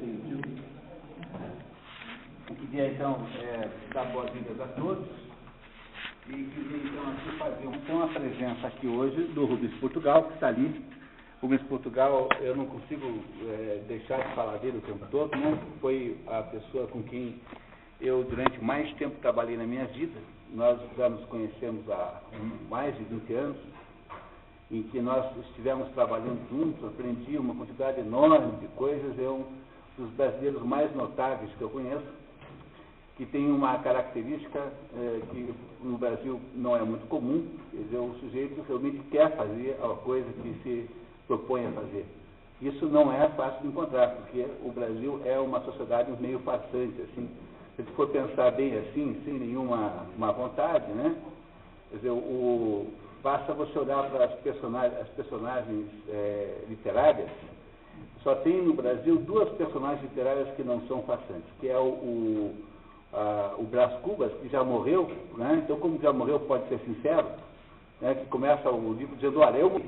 entendido. Eu queria, então, dar boas-vindas a todos e queria, então, aqui fazer uma presença aqui hoje do Rubens Portugal, que está ali. Rubens Portugal, eu não consigo deixar de falar dele o tempo todo, né? Foi a pessoa com quem eu, durante mais tempo, trabalhei na minha vida. Nós já nos conhecemos há mais de 20 anos, em que nós estivemos trabalhando juntos, aprendi uma quantidade enorme de coisas. É um dos brasileiros mais notáveis que eu conheço, que tem uma característica que no Brasil não é muito comum. Quer dizer, o sujeito realmente quer fazer a coisa que se propõe a fazer. Isso não é fácil de encontrar, porque o Brasil é uma sociedade meio farsante, assim. Se a gente for pensar bem assim, sem nenhuma má vontade, né? Quer dizer, basta você olhar para as personagens literárias. Só tem no Brasil duas personagens literárias que não são farsantes, que é o Brás Cubas, que já morreu, né? Então, como já morreu, pode ser sincero, né? Que começa o livro dizendo: olha, eu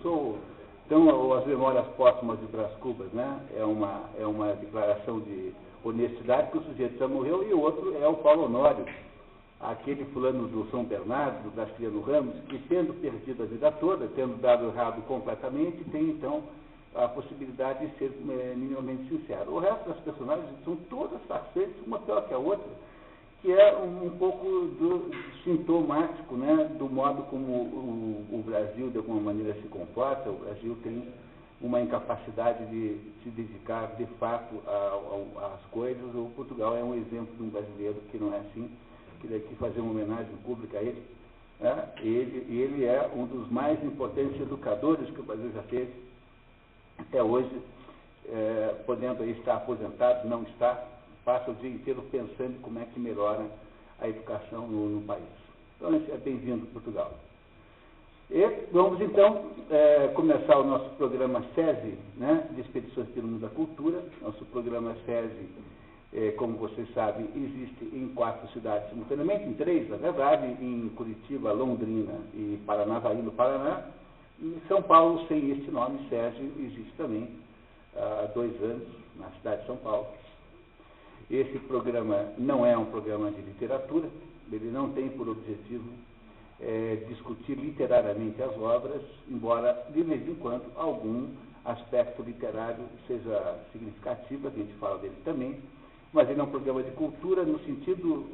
sou... Então, as memórias póstumas de Brás Cubas, né? É uma declaração de honestidade, que o sujeito já morreu, e o outro é o Paulo Honório, aquele fulano do São Bernardo, do Graciliano Ramos, que, tendo perdido a vida toda, tendo dado errado completamente, tem então a possibilidade de ser minimamente sincero. O resto das personagens são todas farsantes, uma pior que a outra, que é um pouco sintomático, né, do modo como o Brasil, de alguma maneira, se comporta. O Brasil tem uma incapacidade de se dedicar, de fato, às coisas. O Portugal é um exemplo de um brasileiro que não é assim. Queria aqui fazer uma homenagem pública a ele. Ele é um dos mais importantes educadores que o Brasil já teve, até hoje, podendo aí estar aposentado, não está, passa o dia inteiro pensando como é que melhora a educação no país. Então, é bem-vindo, Portugal. E vamos, então, começar o nosso programa SESI, né, de Expedições pelo Mundo da Cultura. Nosso programa SESI, como vocês sabem, existe em 4 cidades simultaneamente, em 3, na verdade, em Curitiba, Londrina e Paranavaí, no Paraná. Em São Paulo, sem este nome, SESI, existe também há 2 anos, na cidade de São Paulo. Esse programa não é um programa de literatura, ele não tem por objetivo discutir literariamente as obras, embora, de vez em quando, algum aspecto literário seja significativo, a gente fala dele também, mas ele é um programa de cultura no sentido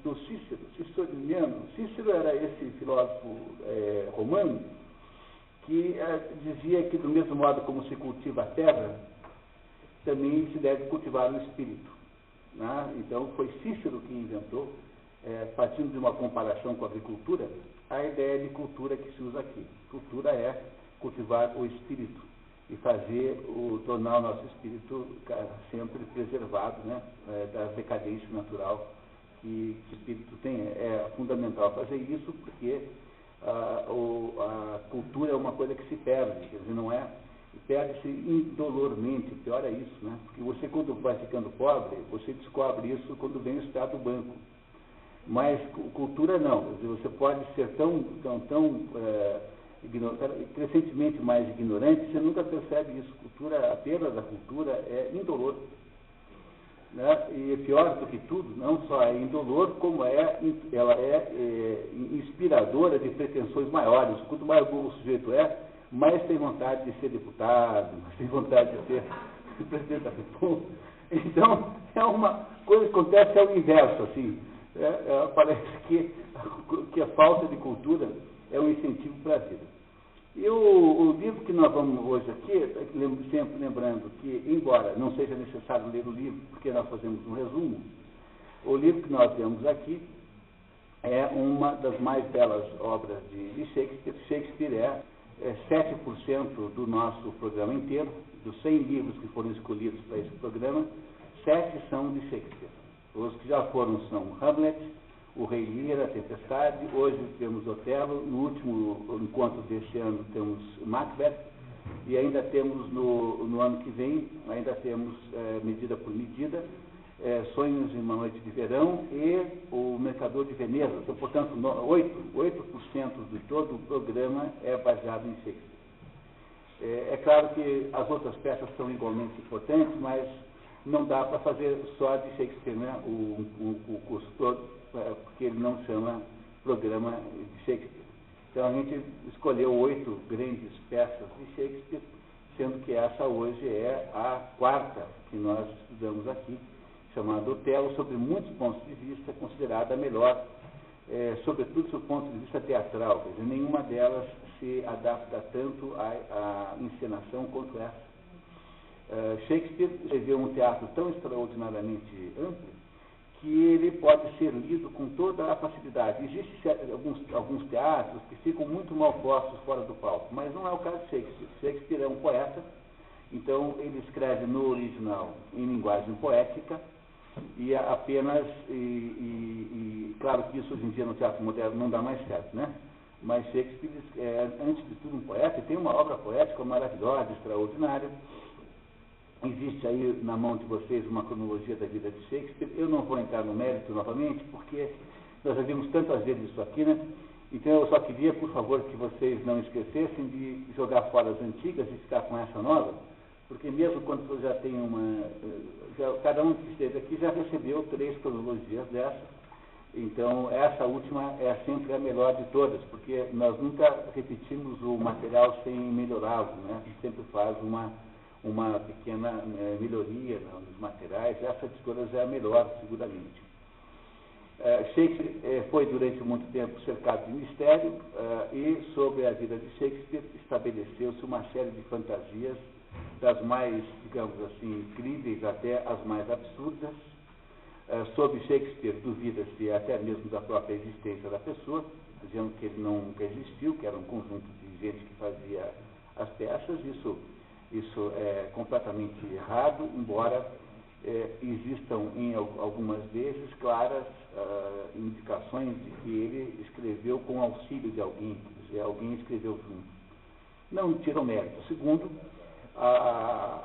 do Cícero, ciceroniano. Cícero era esse filósofo romano que dizia que, do mesmo modo como se cultiva a terra, também se deve cultivar o espírito, né? Então, foi Cícero que inventou, partindo de uma comparação com a agricultura, a ideia de cultura que se usa aqui. Cultura é cultivar o espírito e tornar o nosso espírito sempre preservado, né, da decadência natural que o espírito tem. É fundamental fazer isso, porque a cultura é uma coisa que se perde, quer dizer, não é... Perde-se indolormente, pior é isso, né? Porque você, quando vai ficando pobre, você descobre isso quando vem o estado do banco. Mas cultura não, quer dizer, você pode ser tão crescentemente mais ignorante, você nunca percebe isso. A perda da cultura é indolor, né? E pior do que tudo, não só é indolor, como ela é inspiradora de pretensões maiores. Quanto mais burro o sujeito mais tem vontade de ser deputado, mais tem vontade de ser presidente da República. Então, é uma coisa que acontece ao inverso, assim. Parece que a falta de cultura é um incentivo para a vida. E o livro que nós vamos hoje aqui, sempre lembrando que, embora não seja necessário ler o livro, porque nós fazemos um resumo, o livro que nós vemos aqui é uma das mais belas obras de Shakespeare. Shakespeare é 7% do nosso programa inteiro. Dos 100 livros que foram escolhidos para esse programa, 7 são de Shakespeare. Os que já foram são Hamlet, O Rei Lear, A Tempestade. Hoje temos Otelo. No último encontro deste ano temos Macbeth. E ainda temos, no ano que vem, ainda temos Medida por Medida, Sonhos em uma Noite de Verão e O Mercador de Veneza. Então, portanto, 8% de todo o programa é baseado em Shakespeare. É claro que as outras peças são igualmente importantes, mas não dá para fazer só de Shakespeare, né, o curso todo, porque ele não chama programa de Shakespeare. Então a gente escolheu 8 grandes peças de Shakespeare, sendo que essa hoje é a 4ª que nós estudamos aqui, chamada Otelo, sobre muitos pontos de vista, considerada a melhor, sobretudo do ponto de vista teatral. Quer dizer, nenhuma delas se adapta tanto à encenação quanto essa. Shakespeare escreveu um teatro tão extraordinariamente amplo que ele pode ser lido com toda a facilidade. Existem alguns teatros que ficam muito mal postos fora do palco, mas não é o caso de Shakespeare. Shakespeare é um poeta, então ele escreve no original em linguagem poética e apenas, claro que isso hoje em dia no teatro moderno não dá mais certo, né? Mas Shakespeare é, antes de tudo, um poeta, e tem uma obra poética maravilhosa, extraordinária. Existe aí na mão de vocês uma cronologia da vida de Shakespeare. Eu não vou entrar no mérito novamente, porque nós já vimos tantas vezes isso aqui, né? Então eu só queria, por favor, que vocês não esquecessem de jogar fora as antigas e ficar com essa nova, porque mesmo quando você já tem cada um que esteve aqui já recebeu 3 cronologias dessas. Então essa última é sempre a melhor de todas, porque nós nunca repetimos o material sem melhorá-lo, né? A gente sempre faz uma pequena melhoria nos materiais. Essa de todas é a melhor, seguramente. Shakespeare foi durante muito tempo cercado de mistério, e sobre a vida de Shakespeare estabeleceu-se uma série de fantasias, das mais, digamos assim, incríveis até as mais absurdas. Sobre Shakespeare duvida-se até mesmo da própria existência da pessoa, dizendo que ele nunca existiu, que era um conjunto de gente que fazia as peças. Isso é completamente errado, embora existam em algumas vezes claras indicações de que ele escreveu com auxílio de alguém, quer dizer, alguém escreveu junto. Não tira o mérito. Segundo,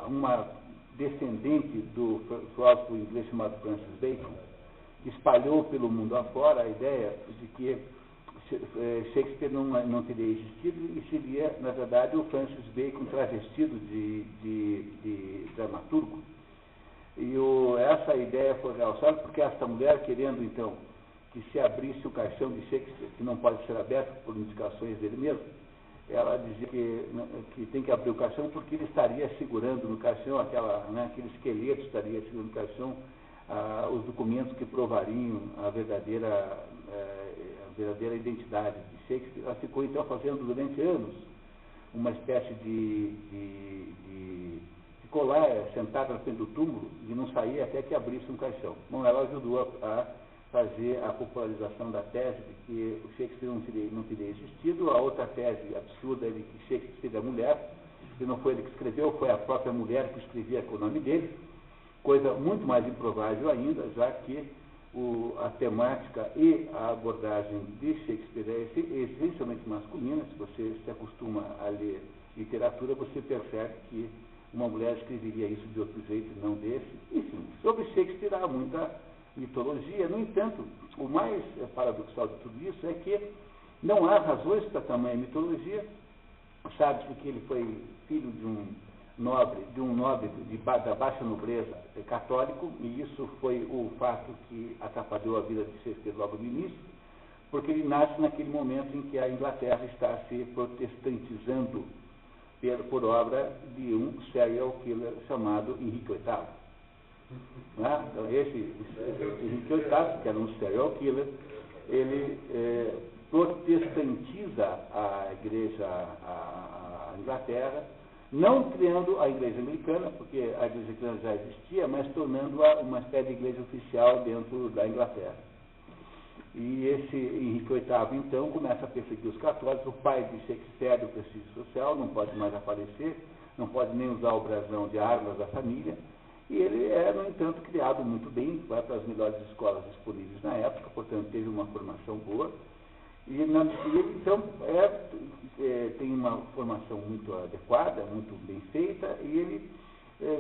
uma descendente do filósofo inglês chamado Francis Bacon espalhou pelo mundo afora a ideia de que Shakespeare não teria existido e seria, na verdade, o Francis Bacon travestido de dramaturgo. E essa ideia foi realçada porque esta mulher, querendo então que se abrisse o caixão de Shakespeare, que não pode ser aberto por indicações dele mesmo, ela dizia que tem que abrir o caixão porque ele estaria segurando no caixão, aquele esqueleto estaria segurando no caixão os documentos que provariam a verdadeira identidade de Shakespeare. Ela ficou então fazendo durante anos uma espécie de colar sentada na frente do túmulo e não saía até que abrisse um caixão. Bom, ela ajudou a fazer a popularização da tese de que o Shakespeare não teria existido. A outra tese absurda é de que Shakespeare seria mulher, e não foi ele que escreveu, foi a própria mulher que escrevia com o nome dele, coisa muito mais improvável ainda, já que a temática e a abordagem de Shakespeare é essencialmente masculina. Se você se acostuma a ler literatura, você percebe que uma mulher escreveria isso de outro jeito, não desse. Enfim, sobre Shakespeare há muita mitologia. No entanto, o mais paradoxal de tudo isso é que não há razões para tamanha mitologia. Sabe-se que ele foi filho de um nobre da baixa nobreza católico, e isso foi o fato que atrapalhou a vida de Shakespeare logo no início, porque ele nasce naquele momento em que a Inglaterra está se protestantizando por obra de um serial killer chamado Henrique VIII. Né? Então, esse Henrique VIII, que era um serial killer, ele protestantiza a igreja, a Inglaterra, não criando a igreja anglicana, porque a igreja anglicana já existia, mas tornando-a uma espécie de igreja oficial dentro da Inglaterra. E esse Henrique VIII, então, começa a perseguir os católicos. O pai de Shakespeare, do prestígio social, não pode mais aparecer, não pode nem usar o brasão de armas da família, e ele é, no entanto, criado muito bem, vai para as melhores escolas disponíveis na época, portanto, teve uma formação boa, e ele, então, tem uma formação muito adequada, muito bem feita, e ele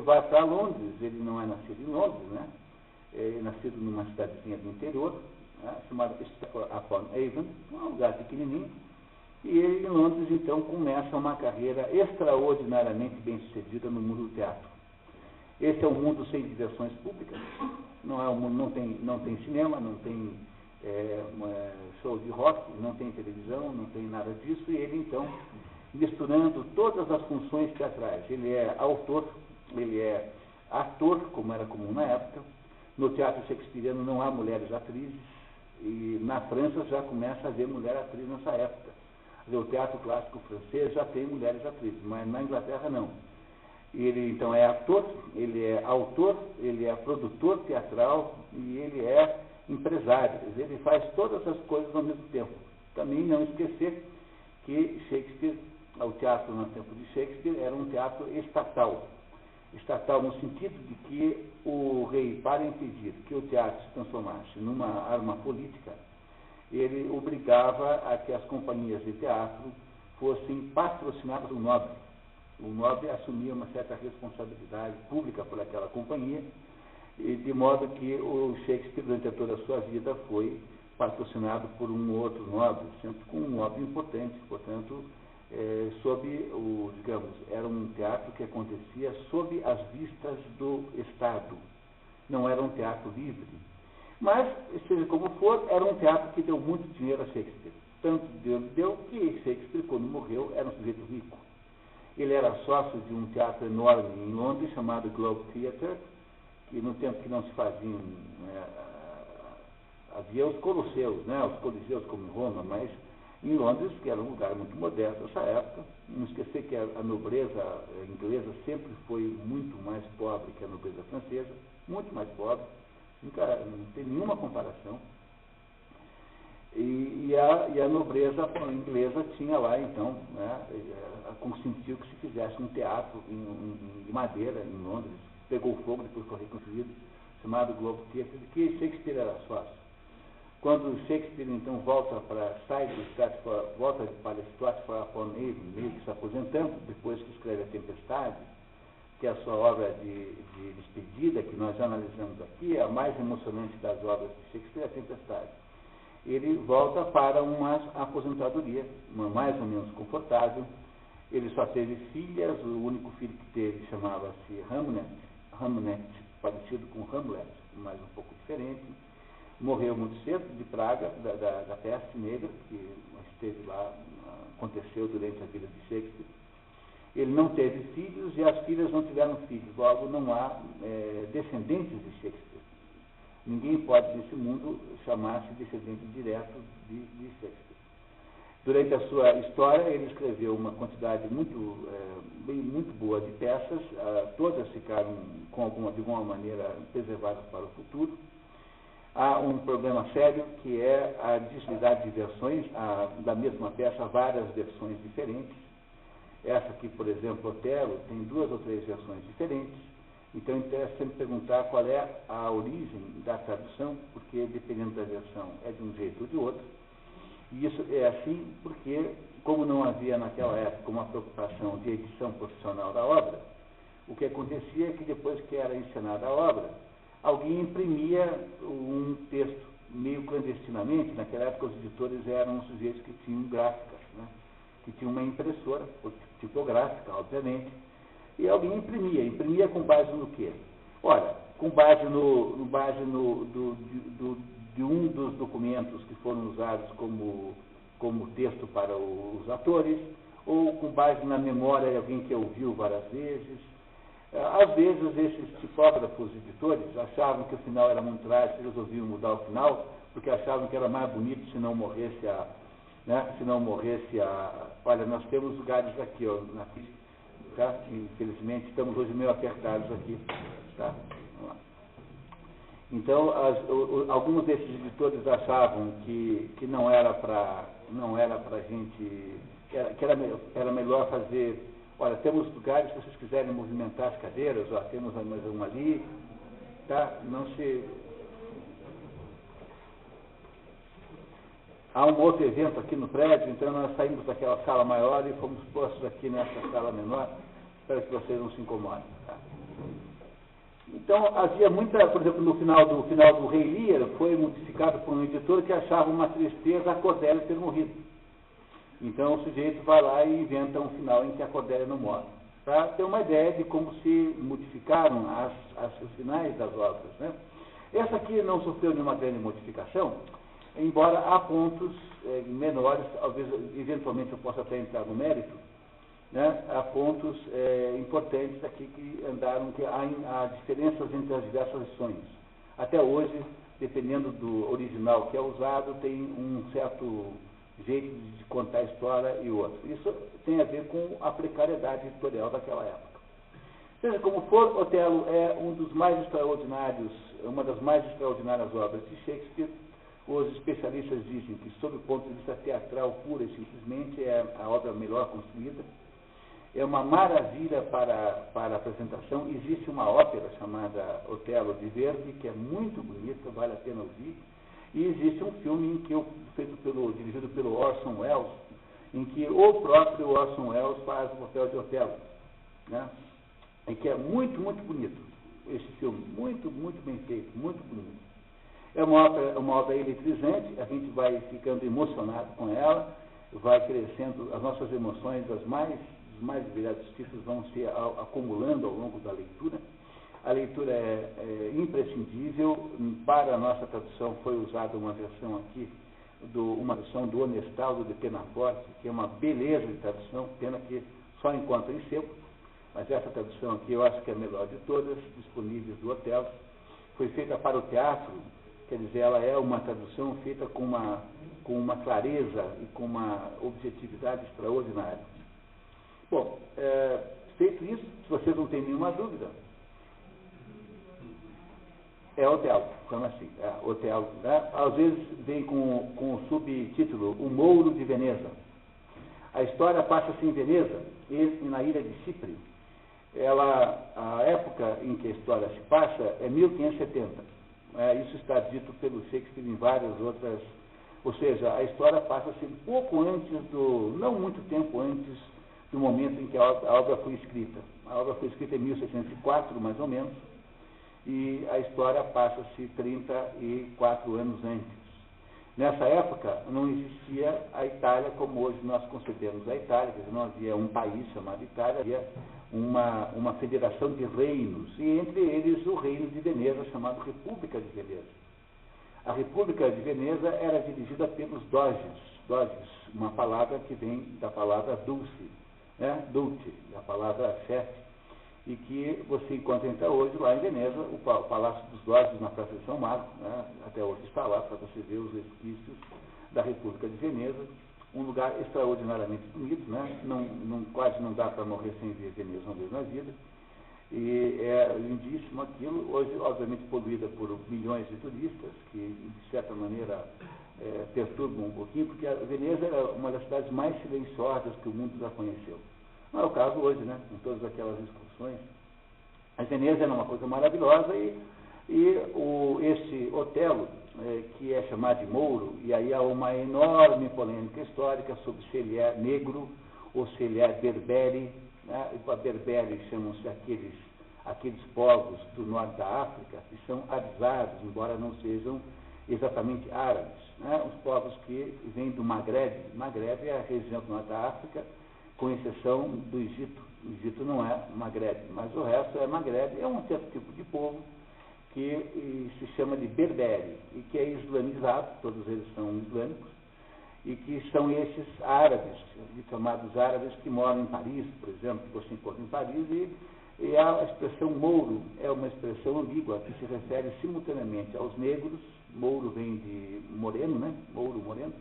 vai para Londres. Ele não é nascido em Londres, né? É nascido numa cidadezinha do interior, chamada Stratford-upon-Avon, um lugar pequenininho, E ele, em Londres, então, começa uma carreira extraordinariamente bem-sucedida no mundo do teatro. Esse é um mundo sem diversões públicas, não é um mundo, não tem cinema, não tem show de rock, não tem televisão, não tem nada disso, e ele, então, misturando todas as funções teatrais. Ele é autor, ele é ator, como era comum na época. No teatro shakespeariano não há mulheres atrizes, e na França já começa a haver mulher atriz nessa época. O teatro clássico francês já tem mulheres atrizes, mas na Inglaterra não. Ele, então, é ator, ele é autor, ele é produtor teatral e ele é empresário. Ele faz todas as coisas ao mesmo tempo. Também não esquecer que Shakespeare, o teatro no tempo de Shakespeare, era um teatro estatal. Estatal no sentido de que o rei, para impedir que o teatro se transformasse numa arma política, ele obrigava a que as companhias de teatro fossem patrocinadas pelo nobre. O nobre assumia uma certa responsabilidade pública por aquela companhia, e de modo que o Shakespeare, durante toda a sua vida, foi patrocinado por um outro nobre, sempre com um nobre importante, portanto, digamos, era um teatro que acontecia sob as vistas do Estado. Não era um teatro livre. Mas, seja como for, era um teatro que deu muito dinheiro a Shakespeare. Tanto deu que Shakespeare, quando morreu, era um sujeito rico. Ele era sócio de um teatro enorme em Londres, chamado Globe Theatre, que no tempo que não se faziam, havia os colosseus, os coliseus como em Roma, mas em Londres, que era um lugar muito moderno nessa época. Não esquecer que a nobreza inglesa sempre foi muito mais pobre que a nobreza francesa, muito mais pobre, não tem nenhuma comparação. E a nobreza inglesa tinha lá, então, consentiu que se fizesse um teatro de madeira em Londres, pegou fogo, depois foi reconstruído, chamado Globe Theatre, de que Shakespeare era sócio. Quando Shakespeare, então, volta para Stratford-upon-Avon, meio que se aposentando, depois que escreve A Tempestade, que é a sua obra de despedida, que nós já analisamos aqui, a mais emocionante das obras de Shakespeare, A Tempestade. Ele volta para uma aposentadoria, mais ou menos confortável. Ele só teve filhas, o único filho que teve chamava-se Hamlet, parecido com Hamlet, mas um pouco diferente. Morreu muito cedo de praga, da peste negra, que esteve lá, aconteceu durante a vida de Shakespeare. Ele não teve filhos e as filhas não tiveram filhos, logo não há descendentes de Shakespeare. Ninguém pode, nesse mundo, chamar-se descendente direto de Shakespeare. Durante a sua história, ele escreveu uma quantidade muito boa de peças, todas ficaram, de alguma maneira, preservadas para o futuro. Há um problema sério, que é a diversidade de versões, da mesma peça, várias versões diferentes. Essa aqui, por exemplo, Otelo, tem 2 ou 3 versões diferentes. Então, interessa sempre perguntar qual é a origem da tradução, porque, dependendo da versão, é de um jeito ou de outro. E isso é assim porque, como não havia naquela época uma preocupação de edição profissional da obra, o que acontecia é que, depois que era encenada a obra, alguém imprimia um texto meio clandestinamente. Naquela época, os editores eram sujeitos que tinham gráficas, que tinham uma impressora tipográfica, obviamente, e alguém imprimia com base no quê? Ora, com base de um dos documentos que foram usados como texto para os atores, ou com base na memória de alguém que ouviu várias vezes. Às vezes, esses tipógrafos editores achavam que o final era muito trágico, eles resolviam mudar o final, porque achavam que era mais bonito se não morresse Olha, nós temos lugares aqui, na pista, tá? Infelizmente, estamos hoje meio apertados aqui, tá? Vamos lá. Então, alguns desses editores achavam que não era para gente, que era melhor fazer. Olha, temos lugares, se vocês quiserem movimentar as cadeiras, temos mais uma ali, tá? Não se... Há um outro evento aqui no prédio, então nós saímos daquela sala maior e fomos postos aqui nessa sala menor. Espero que vocês não se incomodem. Tá? Então, havia muita, por exemplo, no final do Rei Lear, foi modificado por um editor que achava uma tristeza a Cordelia ter morrido. Então o sujeito vai lá e inventa um final em que a Cordelia não morre, para ter uma ideia de como se modificaram os finais das obras, né? Essa aqui não sofreu nenhuma grande modificação, embora há pontos menores, talvez eventualmente eu possa até entrar no mérito, né? Há pontos importantes aqui que andaram, que há diferenças entre as diversas versões. Até hoje, dependendo do original que é usado, tem um certo jeito de contar a história e outro. Isso tem a ver com a precariedade editorial daquela época. Seja como for, Otelo é uma das mais extraordinárias obras de Shakespeare. Os especialistas dizem que, sob o ponto de vista teatral pura e simplesmente, é a obra melhor construída. É uma maravilha para a apresentação. Existe uma ópera chamada Otelo de Verdi, que é muito bonita, vale a pena ouvir. E existe um filme dirigido pelo Orson Welles, em que o próprio Orson Welles faz o papel de Otelo, né? E que é muito, muito bonito esse filme, muito, muito bem feito, muito bonito. É uma obra eletrizante, a gente vai ficando emocionado com ela, vai crescendo, as nossas emoções dos mais variados tipos vão se acumulando ao longo da leitura. A leitura é imprescindível. Para a nossa tradução foi usada uma versão aqui, uma versão do Honestaldo de Penaforte, que é uma beleza de tradução, pena que só encontra em sebo, mas essa tradução aqui eu acho que é a melhor de todas, disponíveis do Otelo. Foi feita para o teatro, quer dizer, ela é uma tradução feita com uma clareza e com uma objetividade extraordinária. Bom, feito isso, se vocês não têm nenhuma dúvida, é Otelo, chama assim, Otelo, né? Às vezes vem com o subtítulo O Mouro de Veneza. A história passa-se em Veneza e na ilha de Chipre. A época em que a história se passa é 1570. Isso está dito pelo Shakespeare em várias outras, ou seja, a história passa-se um pouco antes não muito tempo antes do momento em que a obra foi escrita. A obra foi escrita em 1604, mais ou menos, e a história passa-se 34 anos antes. Nessa época, não existia a Itália como hoje nós concebemos a Itália, quer dizer, não havia um país chamado Itália, havia uma federação de reinos, e entre eles o reino de Veneza, chamado República de Veneza. A República de Veneza era dirigida pelos doges, uma palavra que vem da palavra dulce, né? Dulce, da palavra chefe, e que você encontra até hoje lá em Veneza, o Palácio dos Doges na Praça de São Marco, né? Até hoje está lá para você ver os resquícios da República de Veneza, um lugar extraordinariamente bonito, né? Quase não dá para morrer sem ver Veneza uma vez na vida, e é lindíssimo aquilo, hoje obviamente poluída por milhões de turistas, que de certa maneira perturbam um pouquinho, porque a Veneza era uma das cidades mais silenciosas que o mundo já conheceu. Não é o caso hoje, né? Com todas aquelas excursões. A Veneza era uma coisa maravilhosa esse Otelo, que é chamado de Mouro, e aí há uma enorme polêmica histórica sobre se ele é negro ou se ele é berbere, né? E para berbere chamam-se aqueles povos do norte da África, que são avisados, embora não sejam exatamente árabes, né? Os povos que vêm do Maghreb. Maghreb é a região do norte da África, com exceção do Egito. O Egito não é Maghreb, mas o resto é Maghreb. É um certo tipo de povo que se chama de berbere e que é islamizado, todos eles são islâmicos, e que são esses árabes, chamados árabes, que moram em Paris, por exemplo, que você encontra em Paris, e a expressão mouro é uma expressão ambígua que se refere simultaneamente aos negros. Mouro vem de moreno, né? Mouro, moreno,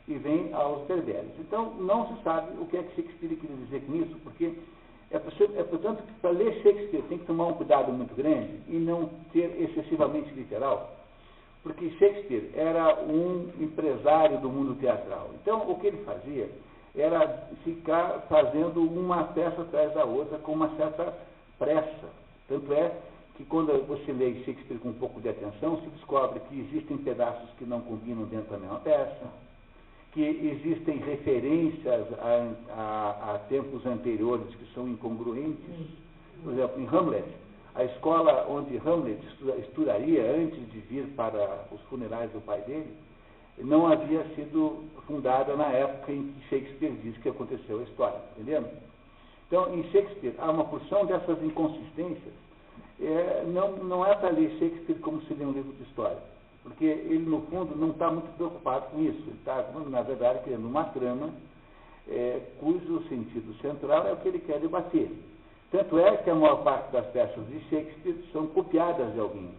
e vem aos berberes. Então, não se sabe o que é que Shakespeare queria dizer com isso, porque portanto, que para ler Shakespeare tem que tomar um cuidado muito grande e não ser excessivamente literal, porque Shakespeare era um empresário do mundo teatral. Então, o que ele fazia era ficar fazendo uma peça atrás da outra com uma certa pressa. Tanto é que quando você lê Shakespeare com um pouco de atenção, se descobre que existem pedaços que não combinam dentro da mesma peça, que existem referências a tempos anteriores que são incongruentes. Por exemplo, em Hamlet, a escola onde Hamlet estudaria antes de vir para os funerais do pai dele, não havia sido fundada na época em que Shakespeare diz que aconteceu a história, entendendo? Então, em Shakespeare, há uma porção dessas inconsistências. Não é para ler Shakespeare como se lê um livro de história, porque ele, no fundo, não está muito preocupado com isso. Ele está, na verdade, criando uma trama cujo sentido central é o que ele quer debater. Tanto é que a maior parte das peças de Shakespeare são copiadas de alguém,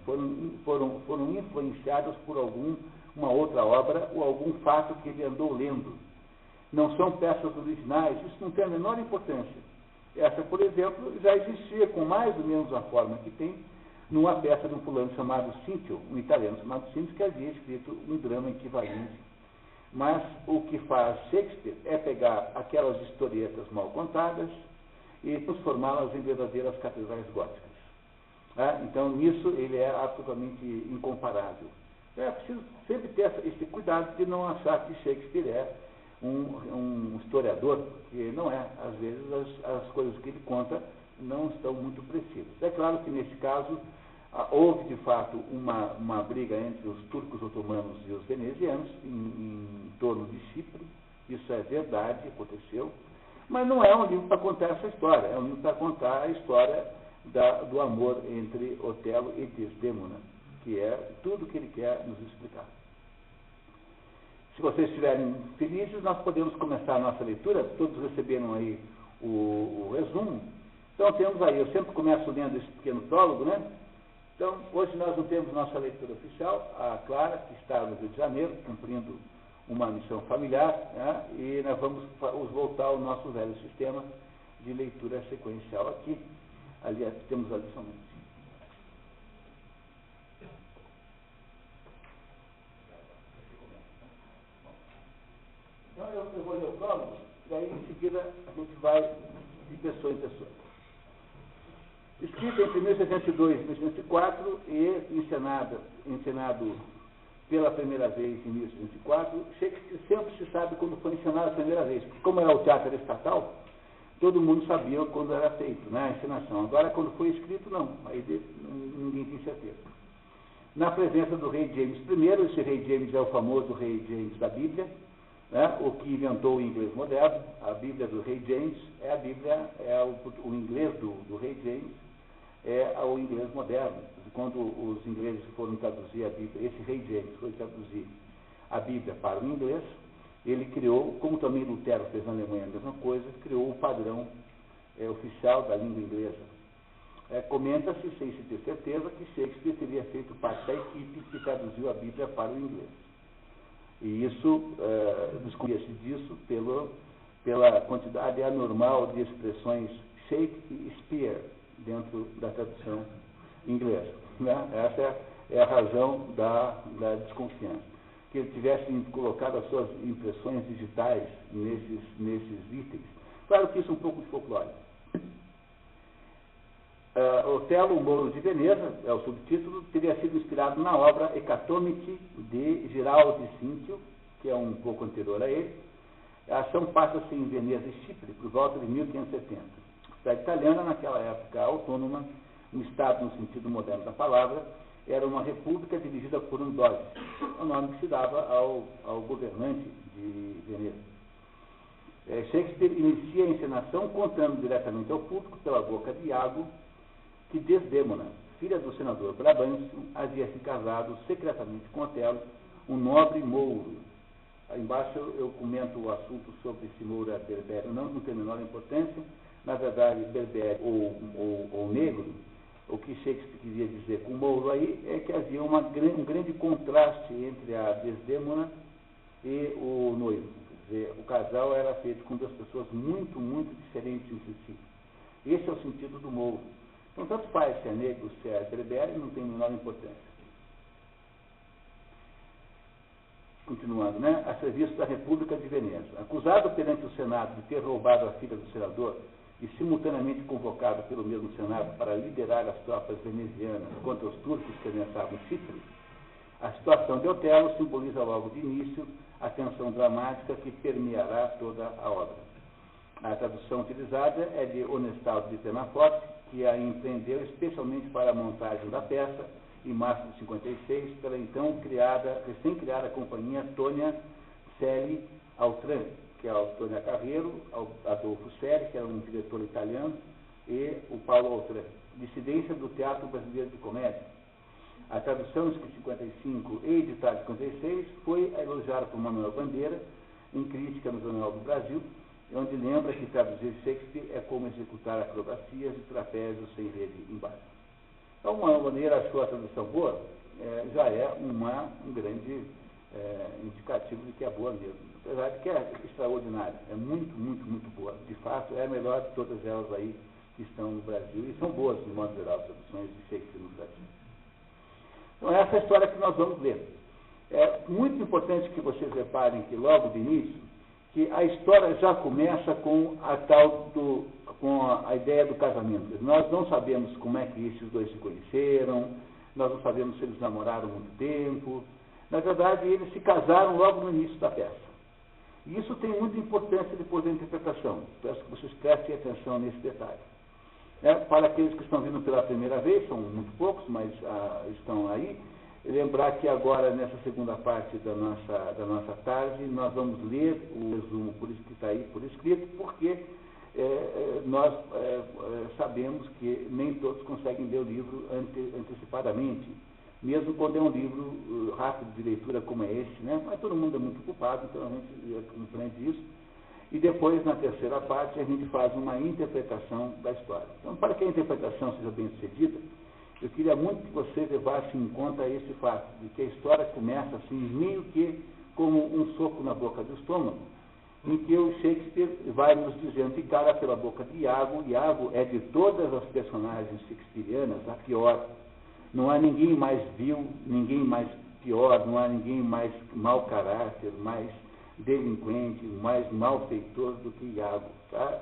foram influenciadas por uma outra obra ou algum fato que ele andou lendo. Não são peças originais, isso não tem a menor importância. Essa, por exemplo, já existia com mais ou menos a forma que tem numa peça de um fulano chamado Cíncio, um italiano chamado Cíncio, que havia escrito um drama equivalente. Mas o que faz Shakespeare é pegar aquelas historietas mal contadas e transformá-las em verdadeiras catedrais góticas. Então, nisso, ele é absolutamente incomparável. É preciso sempre ter esse cuidado de não achar que Shakespeare é um historiador, porque não é. Às vezes, as coisas que ele conta não estão muito precisas. É claro que, nesse caso, houve, de fato, uma briga entre os turcos otomanos e os venezianos em torno de Chipre. Isso é verdade, aconteceu. Mas não é um livro para contar essa história. É um livro para contar a história do amor entre Otelo e Desdémona, que é tudo o que ele quer nos explicar. Se vocês estiverem felizes, nós podemos começar a nossa leitura. Todos receberam aí o resumo. Então, temos aí, eu sempre começo lendo esse pequeno prólogo, né? Então, hoje nós não temos nossa leitura oficial, a Clara, que está no Rio de Janeiro, cumprindo uma missão familiar, né? E nós vamos voltar ao nosso velho sistema de leitura sequencial aqui. Aliás, temos a lição. Então, eu vou ler o prólogo, e aí, em seguida, a gente vai de pessoa em pessoa. Escrita entre 1602 e 1604 e encenado pela primeira vez em 1604, Shakespeare sempre se sabe quando foi encenado a primeira vez, porque como era o teatro estatal, todo mundo sabia quando era feito, né, a encenação. Agora, quando foi escrito, não, aí ninguém tem certeza. Na presença do rei James I, esse rei James é o famoso rei James da Bíblia, né, o que inventou o inglês moderno. A Bíblia do rei James é a Bíblia, o inglês do rei James é o inglês moderno. Quando os ingleses foram traduzir a Bíblia, esse rei James foi traduzir a Bíblia para o inglês, ele criou, como também Lutero fez na Alemanha a mesma coisa, criou o padrão oficial da língua inglesa. Comenta-se, sem se ter certeza, que Shakespeare teria feito parte da equipe que traduziu a Bíblia para o inglês. E isso, descobria-se disso pela quantidade anormal de expressões Shake e Spear dentro da tradução inglesa. Né? Essa é a razão da desconfiança. Que ele tivesse colocado as suas impressões digitais nesses itens. Claro que isso é um pouco de folclore. Otelo, o Mouro de Veneza, é o subtítulo, teria sido inspirado na obra Hecatomite de Giraldo de Cíncio, que é um pouco anterior a ele. A ação passa-se em Veneza e Chipre, por volta de 1570. A cidade italiana, naquela época autônoma, um estado no sentido moderno da palavra, era uma república dirigida por um doge, o nome que se dava ao governante de Veneza. Shakespeare inicia a encenação contando diretamente ao público, pela boca de Iago, que Desdémona, filha do senador Brabantio, havia se casado secretamente com Otelo, um nobre mouro. Aí embaixo eu comento o assunto sobre se mouro é berbere ou não tem a menor importância. Na verdade, berbere ou negro, o que Shakespeare queria dizer com mouro aí é que havia um grande contraste entre a Desdémona e o noivo. Quer dizer, o casal era feito com duas pessoas muito, muito diferentes entre si. Esse é o sentido do mouro. Então, tanto faz se é negro, se é berbere, não tem a menor importância. Continuando, né? A serviço da República de Veneza. Acusado perante o Senado de ter roubado a filha do senador e simultaneamente convocado pelo mesmo Senado para liderar as tropas venezianas contra os turcos que ameaçavam Chipre, a situação de Otelo simboliza logo de início a tensão dramática que permeará toda a obra. A tradução utilizada é de Honestal de Penaforte, que a empreendeu especialmente para a montagem da peça, em março de 56, pela então recém-criada companhia Tônia Celi Altran, que é a Tônia Carreiro, Adolfo Celi, que era um diretor italiano, e o Paulo Altran, dissidência do Teatro Brasileiro de Comédia. A tradução de 55 e editada em 56 foi elogiada por Manuel Bandeira, em Crítica no Jornal do Brasil, onde lembra que traduzir Shakespeare é como executar acrobacias e trapézios sem rede embaixo. Então, uma maneira, achou a tradução boa, já é um grande indicativo de que é boa mesmo. Apesar de que é extraordinária, é muito, muito, muito boa. De fato, é a melhor de todas elas aí que estão no Brasil, e são boas, de modo geral, as traduções de Shakespeare no Brasil. Então, essa é a história que nós vamos ler. É muito importante que vocês reparem que, logo de início, que a história já começa com a ideia do casamento. Nós não sabemos como é que esses dois se conheceram, nós não sabemos se eles namoraram muito tempo. Na verdade, eles se casaram logo no início da peça. E isso tem muita importância depois da interpretação. Peço que vocês prestem atenção nesse detalhe. Para aqueles que estão vindo pela primeira vez, são muito poucos, mas estão aí, lembrar que agora, nessa segunda parte da nossa tarde, nós vamos ler o resumo que está aí por escrito, porque nós sabemos que nem todos conseguem ler o livro antecipadamente, mesmo quando é um livro rápido de leitura como é esse, né? Mas todo mundo é muito ocupado, então a gente compreende isso. E depois, na terceira parte, a gente faz uma interpretação da história. Então, para que a interpretação seja bem sucedida, eu queria muito que você levasse em conta esse fato, de que a história começa assim, meio que como um soco na boca do estômago, em que o Shakespeare vai nos dizendo, ficara pela boca de Iago. Iago é de todas as personagens shakespearianas a pior. Não há ninguém mais vil, ninguém mais pior, não há ninguém mais mau caráter, mais delinquente, mais malfeitor do que Iago. Tá?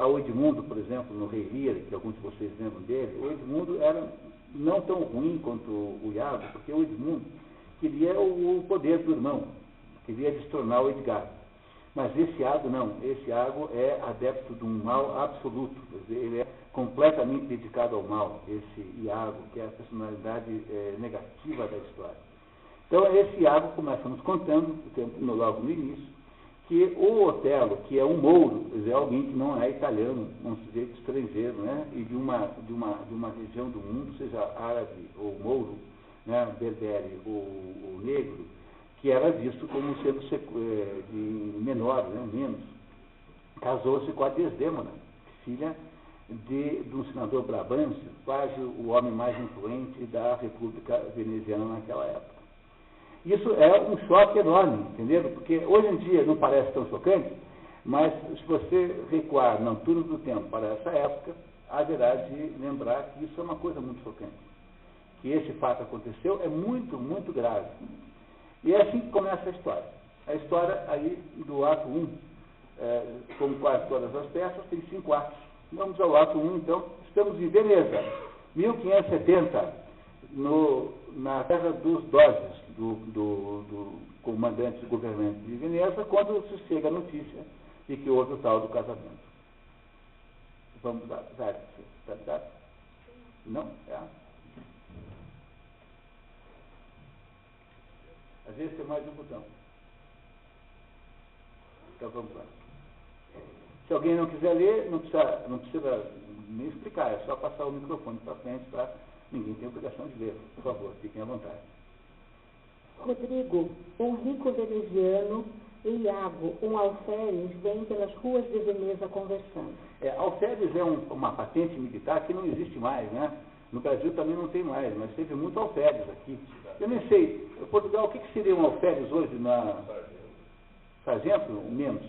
O Edmundo, por exemplo, no Rei Lear, que alguns de vocês lembram dele, o Edmundo era não tão ruim quanto o Iago, porque o Edmundo queria o poder do irmão, queria destornar o Edgar. Mas esse Iago não, esse Iago é adepto de um mal absoluto, quer dizer, ele é completamente dedicado ao mal, esse Iago, que é a personalidade negativa da história. Então, esse Iago começa nos contando, logo no início, que o Otelo, que é um mouro, quer dizer, alguém que não é italiano, um sujeito estrangeiro, né, e de uma região do mundo, seja árabe ou mouro, né, berbere ou negro, que era visto como sendo de menor, né, menos, casou-se com a Desdémona, filha de um senador brabâncio, quase o homem mais influente da República Veneziana naquela época. Isso é um choque enorme, entendeu? Porque hoje em dia não parece tão chocante, mas se você recuar no turno do tempo para essa época, haverá de lembrar que isso é uma coisa muito chocante. Que esse fato aconteceu é muito, muito grave. E é assim que começa a história. A história aí do ato 1, como quase todas as peças, tem 5 atos. Vamos ao ato 1, então. Estamos em Veneza, 1570, na terra dos Dozes, do comandante do governante de Veneza, quando se chega a notícia de que houve o tal do casamento. Vamos lá, está ligado? Não? Às vezes tem mais de um botão. Então vamos lá. Se alguém não quiser ler, não precisa nem explicar, é só passar o microfone para frente, para ninguém tem obrigação de ler. Por favor, fiquem à vontade. Rodrigo, um rico veneziano, e Iago, um alferes, vêm pelas ruas de Veneza conversando. Alferes é uma patente militar que não existe mais, né? No Brasil também não tem mais, mas teve muito alferes aqui. Eu nem sei, Portugal, o que seria um alferes hoje na... Sargento? Menos.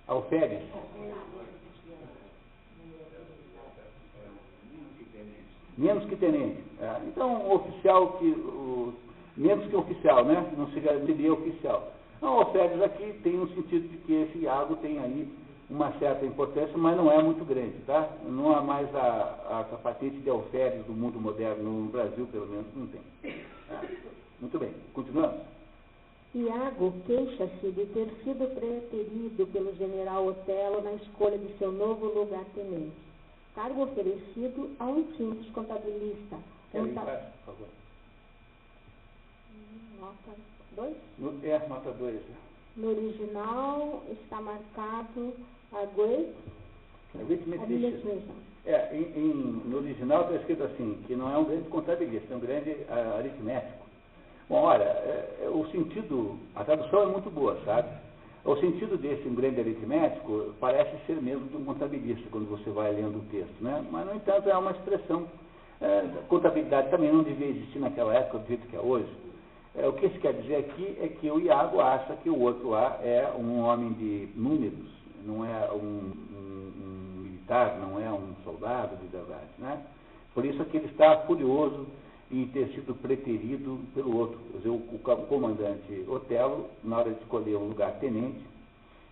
Alferes? Menos que tenente. Então, um oficial menos que oficial, né? Não seria oficial. Então, alferes aqui tem um sentido de que esse Iago tem aí uma certa importância, mas não é muito grande, tá? Não há mais a patente de alferes do mundo moderno, no Brasil, pelo menos, não tem. Muito bem, continuamos. Iago queixa-se de ter sido preterido pelo general Otelo na escolha de seu novo lugar-tenente, cargo oferecido a um simples contabilista. Por favor. Nota 2? Nota 2. No original está marcado a great administration. No original está escrito assim, que não é um grande contabilista, é um grande aritmético. Bom, olha, o sentido, a tradução é muito boa, sabe? O sentido desse um grande aritmético parece ser mesmo de um contabilista, quando você vai lendo o texto, né? Mas, no entanto, é uma expressão. Contabilidade também não devia existir naquela época do jeito que é hoje. O que se quer dizer aqui é que o Iago acha que o outro lá é um homem de números, não é um militar, não é um soldado de verdade, né? Por isso é que ele está furioso em ter sido preterido pelo outro. Quer dizer, o comandante Otelo, na hora de escolher um lugar-tenente,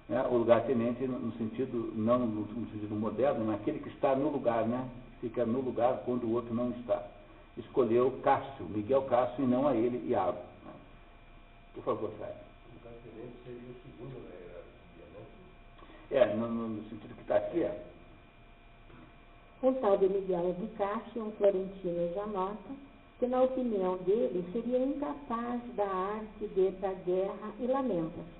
né? O lugar-tenente no sentido, não no sentido moderno, mas aquele que está no lugar, né? Fica no lugar quando o outro não está. Escolheu Cássio, Miguel Cássio, e não a ele, Iago. Né? Por favor, Sérgio. O lugar-tenente seria o segundo na hierarquia, né? No sentido que está aqui, Um tal de Miguel de Cássio, um florentino, já nota que, na opinião dele, seria incapaz da arte da guerra e lamenta-se.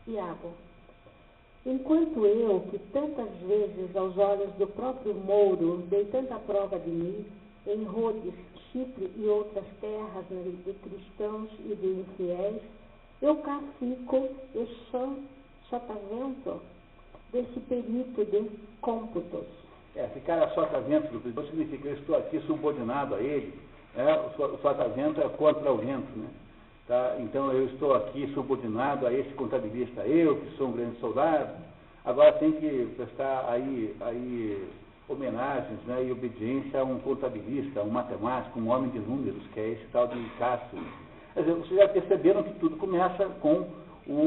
Iago. Enquanto eu, que tantas vezes aos olhos do próprio Mouro dei tanta prova de mim, em Rhodes, Chipre e outras terras de cristãos e de infiéis, eu cá fico e sotavento desse perito de cômputos. Ficar a sotavento do presidente significa que eu estou aqui subordinado a ele, o sotavento é contra o vento, né? Tá? Então eu estou aqui subordinado a esse contabilista, eu que sou um grande soldado, agora tem que prestar aí homenagens, né, e obediência a um contabilista, um matemático, um homem de números, que é esse tal de Cássio. Quer dizer, vocês já perceberam que tudo começa com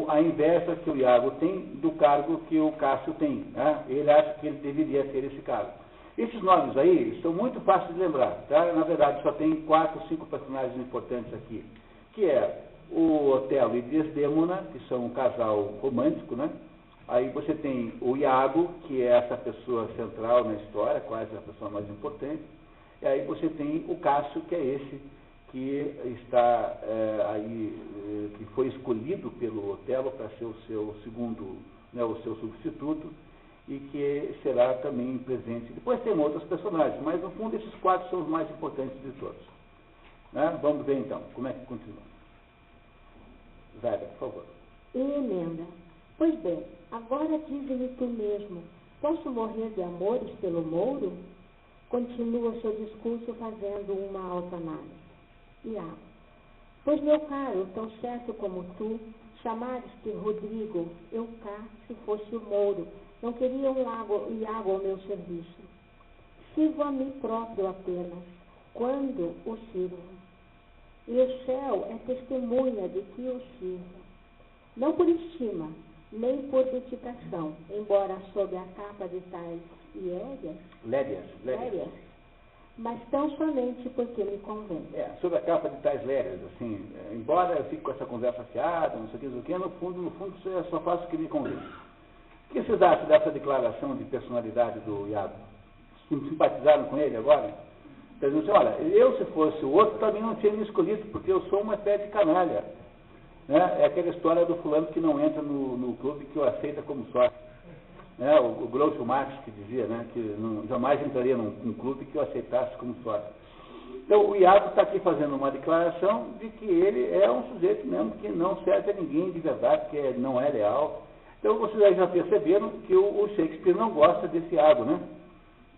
a inveja que o Iago tem do cargo que o Cássio tem, né? Ele acha que ele deveria ter esse cargo. Esses nomes aí são muito fáceis de lembrar, tá? Na verdade, só tem 4 ou 5 personagens importantes aqui, que é o Otelo e Desdémona, que são um casal romântico, né? Aí você tem o Iago, que é essa pessoa central na história, quase a pessoa mais importante, e aí você tem o Cássio, que é esse que está que foi escolhido pelo Otelo para ser o seu segundo, né, o seu substituto, e que será também presente. Depois tem outros personagens, mas no fundo esses 4 são os mais importantes de todos. Né? Vamos ver então, como é que continua. Zaida, por favor. E emenda. Pois bem, agora dize-me tu mesmo, posso morrer de amores pelo Mouro? Continua seu discurso fazendo uma autoanálise. Iago. Pois, meu caro, tão certo como tu, chamares-te Rodrigo, eu cá, se fosse o Mouro, não queria um Iago ao meu serviço. Sirvo a mim próprio apenas, quando o sirvo. E o céu é testemunha de que o sirvo. Não por estima, nem por dedicação, embora sob a capa de tais lérias, mas tão somente porque me convém. Sob a capa de tais lérias, assim, embora eu fique com essa conversa fiada, não sei o que, no fundo, eu só faço o que me convém. O que vocês acham dessa declaração de personalidade do Iago? Simpatizaram com ele agora? Eles dizem, olha, eu se fosse o outro também não tinha me escolhido, porque eu sou uma espécie de canalha. Né? É aquela história do fulano que não entra no clube que o aceita como sócio. Né? O Groucho Marx que dizia, né, que jamais entraria num clube que o aceitasse como sócio. Então o Iago está aqui fazendo uma declaração de que ele é um sujeito mesmo que não serve a ninguém de verdade, que não é leal. Então vocês já perceberam que o Shakespeare não gosta desse Iago, né?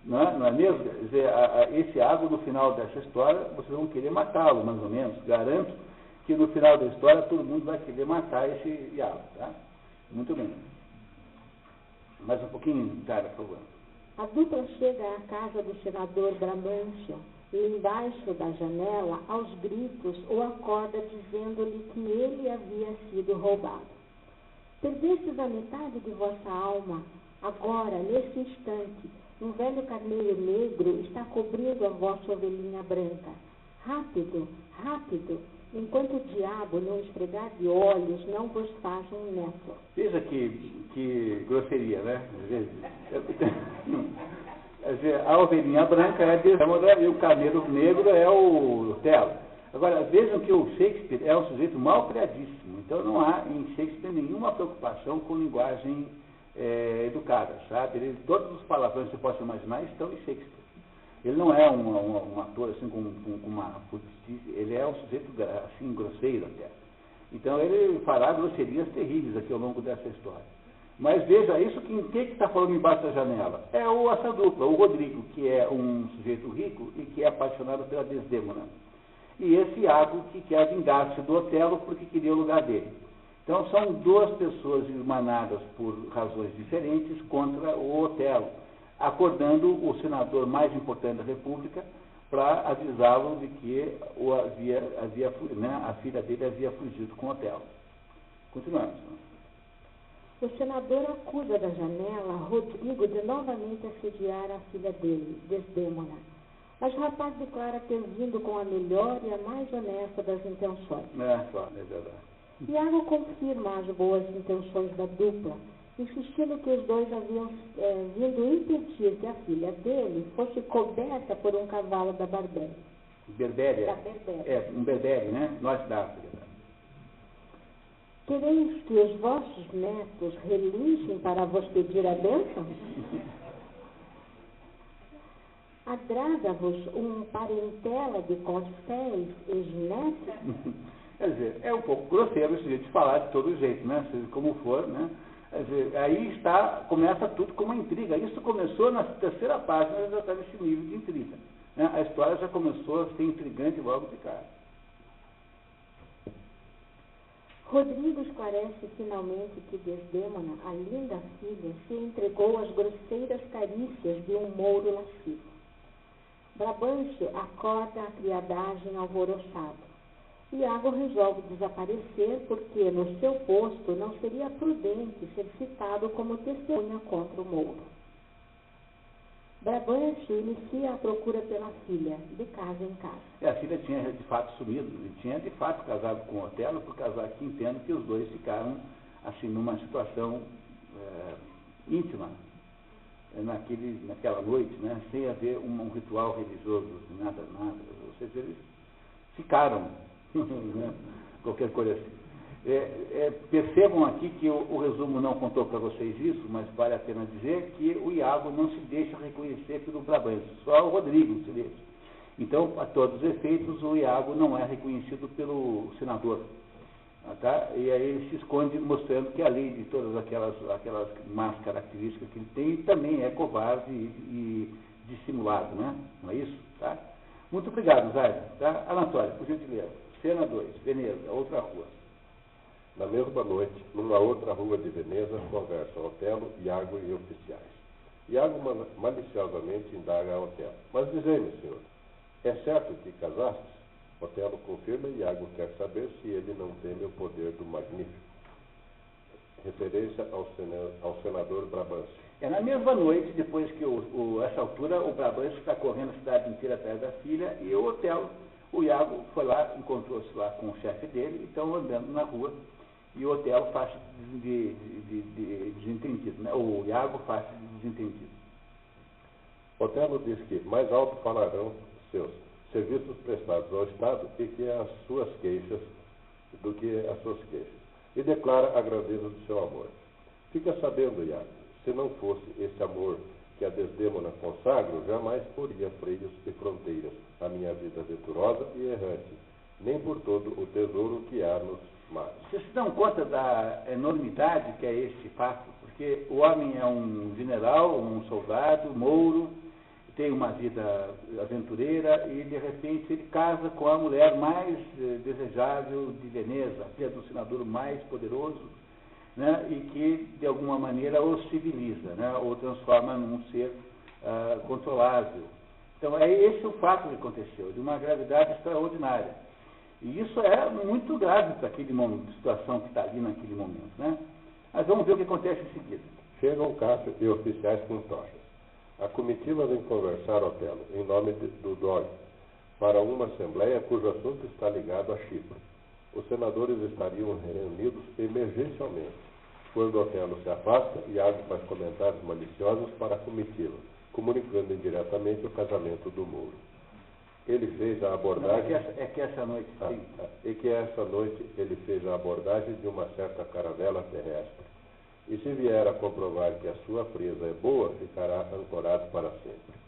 Não é mesmo? Quer dizer, esse Iago, no final dessa história, vocês vão querer matá-lo, mais ou menos. Garanto que no final da história todo mundo vai querer matar esse Iago, tá? Muito bem. Mais um pouquinho, Dara, por favor. A dupla chega à casa do senador Bramâncio e, embaixo da janela, aos gritos, o acorda dizendo-lhe que ele havia sido roubado. Perdestes a metade de vossa alma. Agora, neste instante, um velho carneiro negro está cobrindo a vossa ovelhinha branca. Rápido, rápido, enquanto o diabo, no esfregar de olhos, não vos faz um neto. Veja que grosseria, né? Quer dizer, a ovelhinha branca é Desdémona e o camelo negro é o Otelo. Agora, vejam que o Shakespeare é um sujeito mal criadíssimo, então não há em Shakespeare nenhuma preocupação com linguagem educada, sabe? Todos os palavrões que você possa imaginar estão em Shakespeare. Ele não é um ator assim com uma putitice, ele é um sujeito assim grosseiro até. Então ele fará grosserias terríveis aqui ao longo dessa história. Mas veja, isso quem está falando embaixo da janela? É essa dupla, o Rodrigo, que é um sujeito rico e que é apaixonado pela Desdémona. E esse Iago que quer vingar-se do Otelo porque queria o lugar dele. Então são duas pessoas irmanadas por razões diferentes contra o Otelo, acordando o senador mais importante da República para avisá-lo de que a filha dele havia fugido com o Otelo. Continuamos. O senador acusa da janela Rodrigo de novamente assediar a filha dele, Desdémona. Mas o rapaz declara ter vindo com a melhor e a mais honesta das intenções. É verdade. Iago confirma as boas intenções da dupla, insistindo que os dois haviam vindo impedir que a filha dele fosse coberta por um cavalo da Barbéria. Berbéria? Um berbere, né? Norte da África. Quereis que os vossos netos relinchem para vos pedir a bênção? Agrada-vos parentela de costéis e ginetes? Quer dizer, é um pouco grosseiro esse jeito de falar de todo jeito, né? Seja como for, né? Quer dizer, aí começa tudo com uma intriga. Isso começou na terceira página, já está nesse nível de intriga. Né? A história já começou a ser intrigante logo de cara. Rodrigo esclarece finalmente que Desdémona, a linda filha, se entregou às grosseiras carícias de um mouro lascivo. Brabantio acorda a criadagem alvoroçada. Iago resolve desaparecer porque, no seu posto, não seria prudente ser citado como testemunha contra o mouro. Brabantio inicia a procura pela filha, de casa em casa. A filha tinha de fato sumido, e tinha de fato casado com o Otelo, por causa que entendo que os dois ficaram assim numa situação íntima naquela noite, né, sem haver um ritual religioso, nada. Ou seja, eles ficaram, né, qualquer coisa assim. Percebam aqui que o resumo não contou para vocês isso, mas vale a pena dizer que o Iago não se deixa reconhecer pelo Brabantio, só o Rodrigo se deixa. Então, a todos os efeitos, o Iago não é reconhecido pelo senador. Tá? E aí ele se esconde mostrando que, além de todas aquelas más características que ele tem, também é covarde e dissimulado, né? Não é isso? Tá? Muito obrigado, Zaida. Tá? Anatório, por gentileza. Cena 2, Veneza, outra rua. Na mesma noite, numa outra rua de Veneza, conversam Otelo, Iago e oficiais. Iago maliciosamente indaga a Otelo. Mas dizei-me, senhor, é certo que casastes? Otelo confirma e Iago quer saber se ele não teme o poder do magnífico. Referência ao senador Brabantio. Na mesma noite, depois que essa altura, o Brabantio está correndo a cidade inteira atrás da filha e o Otelo, o Iago foi lá, encontrou-se lá com o chefe dele e estão andando na rua. E o Otelo faz de desentendido, né? O Iago faz de desentendido. Otelo diz que mais alto falarão seus serviços prestados ao Estado e que as suas queixas, do que as suas queixas. E declara a grandeza do seu amor. Fica sabendo, Iago, se não fosse esse amor que a Desdémona consagro, jamais poria freios e fronteiras à minha vida venturosa e errante, nem por todo o tesouro que há nos mares. Vocês se dão conta da enormidade que é esse fato? Porque o homem é um general, um soldado, mouro, tem uma vida aventureira e, de repente, ele casa com a mulher mais desejável de Veneza, a filha do senador mais poderoso, né, e que, de alguma maneira, o civiliza, né, ou transforma num ser controlável. Então, é esse o fato que aconteceu, de uma gravidade extraordinária. E isso é muito grave para aquele momento, situação que está ali naquele momento, né? Mas vamos ver o que acontece em seguida. Chegam Cássio e oficiais com tochas. A comitiva vem conversar Otelo, em nome do Dório, para uma assembleia cujo assunto está ligado a Chipre. Os senadores estariam reunidos emergencialmente. Quando Otelo se afasta, Iago faz comentários maliciosos para a comitiva, comunicando indiretamente o casamento do Mouro. Ele fez a abordagem... essa noite, sim. E que essa noite ele fez a abordagem de uma certa caravela terrestre. E se vier a comprovar que a sua presa é boa, ficará ancorado para sempre.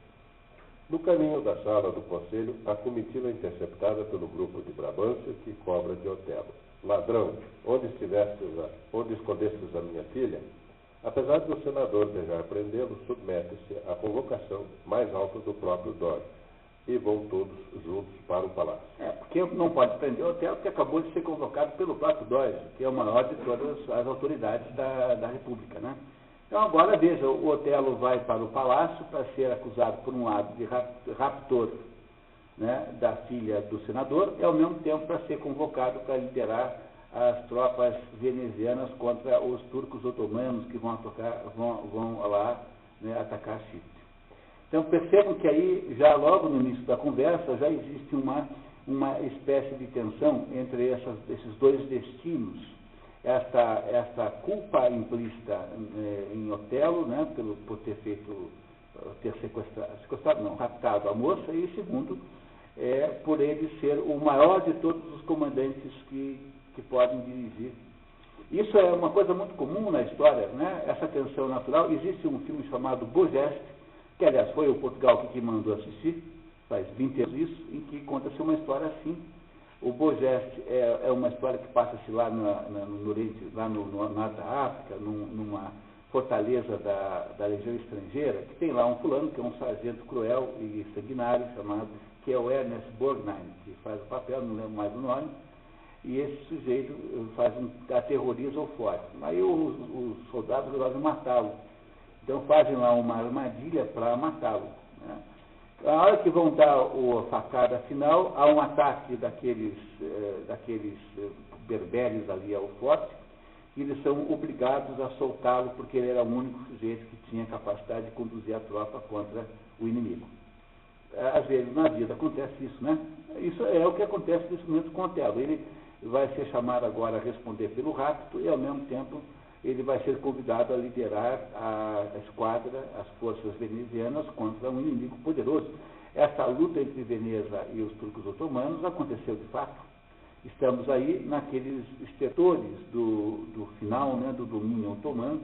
No caminho da sala do conselho, a comitiva é interceptada pelo grupo de Brabâncio que cobra de Otelo. Ladrão, onde escondestes a minha filha? Apesar do senador desejar prendê-lo, submete-se à convocação mais alta do próprio Doge. E vão todos juntos para o palácio. Porque não pode prender o Otelo, que acabou de ser convocado pelo próprio Doge, que é o maior de todas as autoridades da República, né? Então agora veja, o Otelo vai para o palácio para ser acusado, por um lado, de raptor, né, da filha do senador, e ao mesmo tempo para ser convocado para liderar as tropas venezianas contra os turcos otomanos que vão lá, né, atacar Chipre. Então percebam que aí, já logo no início da conversa, já existe uma espécie de tensão entre esses dois destinos. Esta culpa implícita em Otelo, né, por ter raptado a moça, e segundo, por ele ser o maior de todos os comandantes que podem dirigir. Isso é uma coisa muito comum na história, né? Essa tensão natural. Existe um filme chamado Bogeste, que aliás foi o Portugal que mandou assistir, faz 20 anos isso, em que conta-se uma história assim. O Bogeste é uma história que passa-se lá no Oriente, lá no norte da África, numa fortaleza da Legião Estrangeira, que tem lá um fulano, que é um sargento cruel e sanguinário, que é o Ernest Borgnine, que faz o papel, não lembro mais o nome, e esse sujeito aterroriza o forte. Aí os soldados resolvem matá-lo. Então fazem lá uma armadilha para matá-lo, né? A hora que vão dar a facada final, há um ataque daqueles berberes ali ao forte, e eles são obrigados a soltá-lo porque ele era o único sujeito que tinha capacidade de conduzir a tropa contra o inimigo. Às vezes na vida acontece isso, né? Isso é o que acontece nesse momento com Otelo. Ele vai ser chamado agora a responder pelo rapto e, ao mesmo tempo, ele vai ser convidado a liderar a esquadra, as forças venezianas, contra um inimigo poderoso. Essa luta entre Veneza e os turcos otomanos aconteceu de fato. Estamos aí naqueles estertores do final, né, do domínio otomano,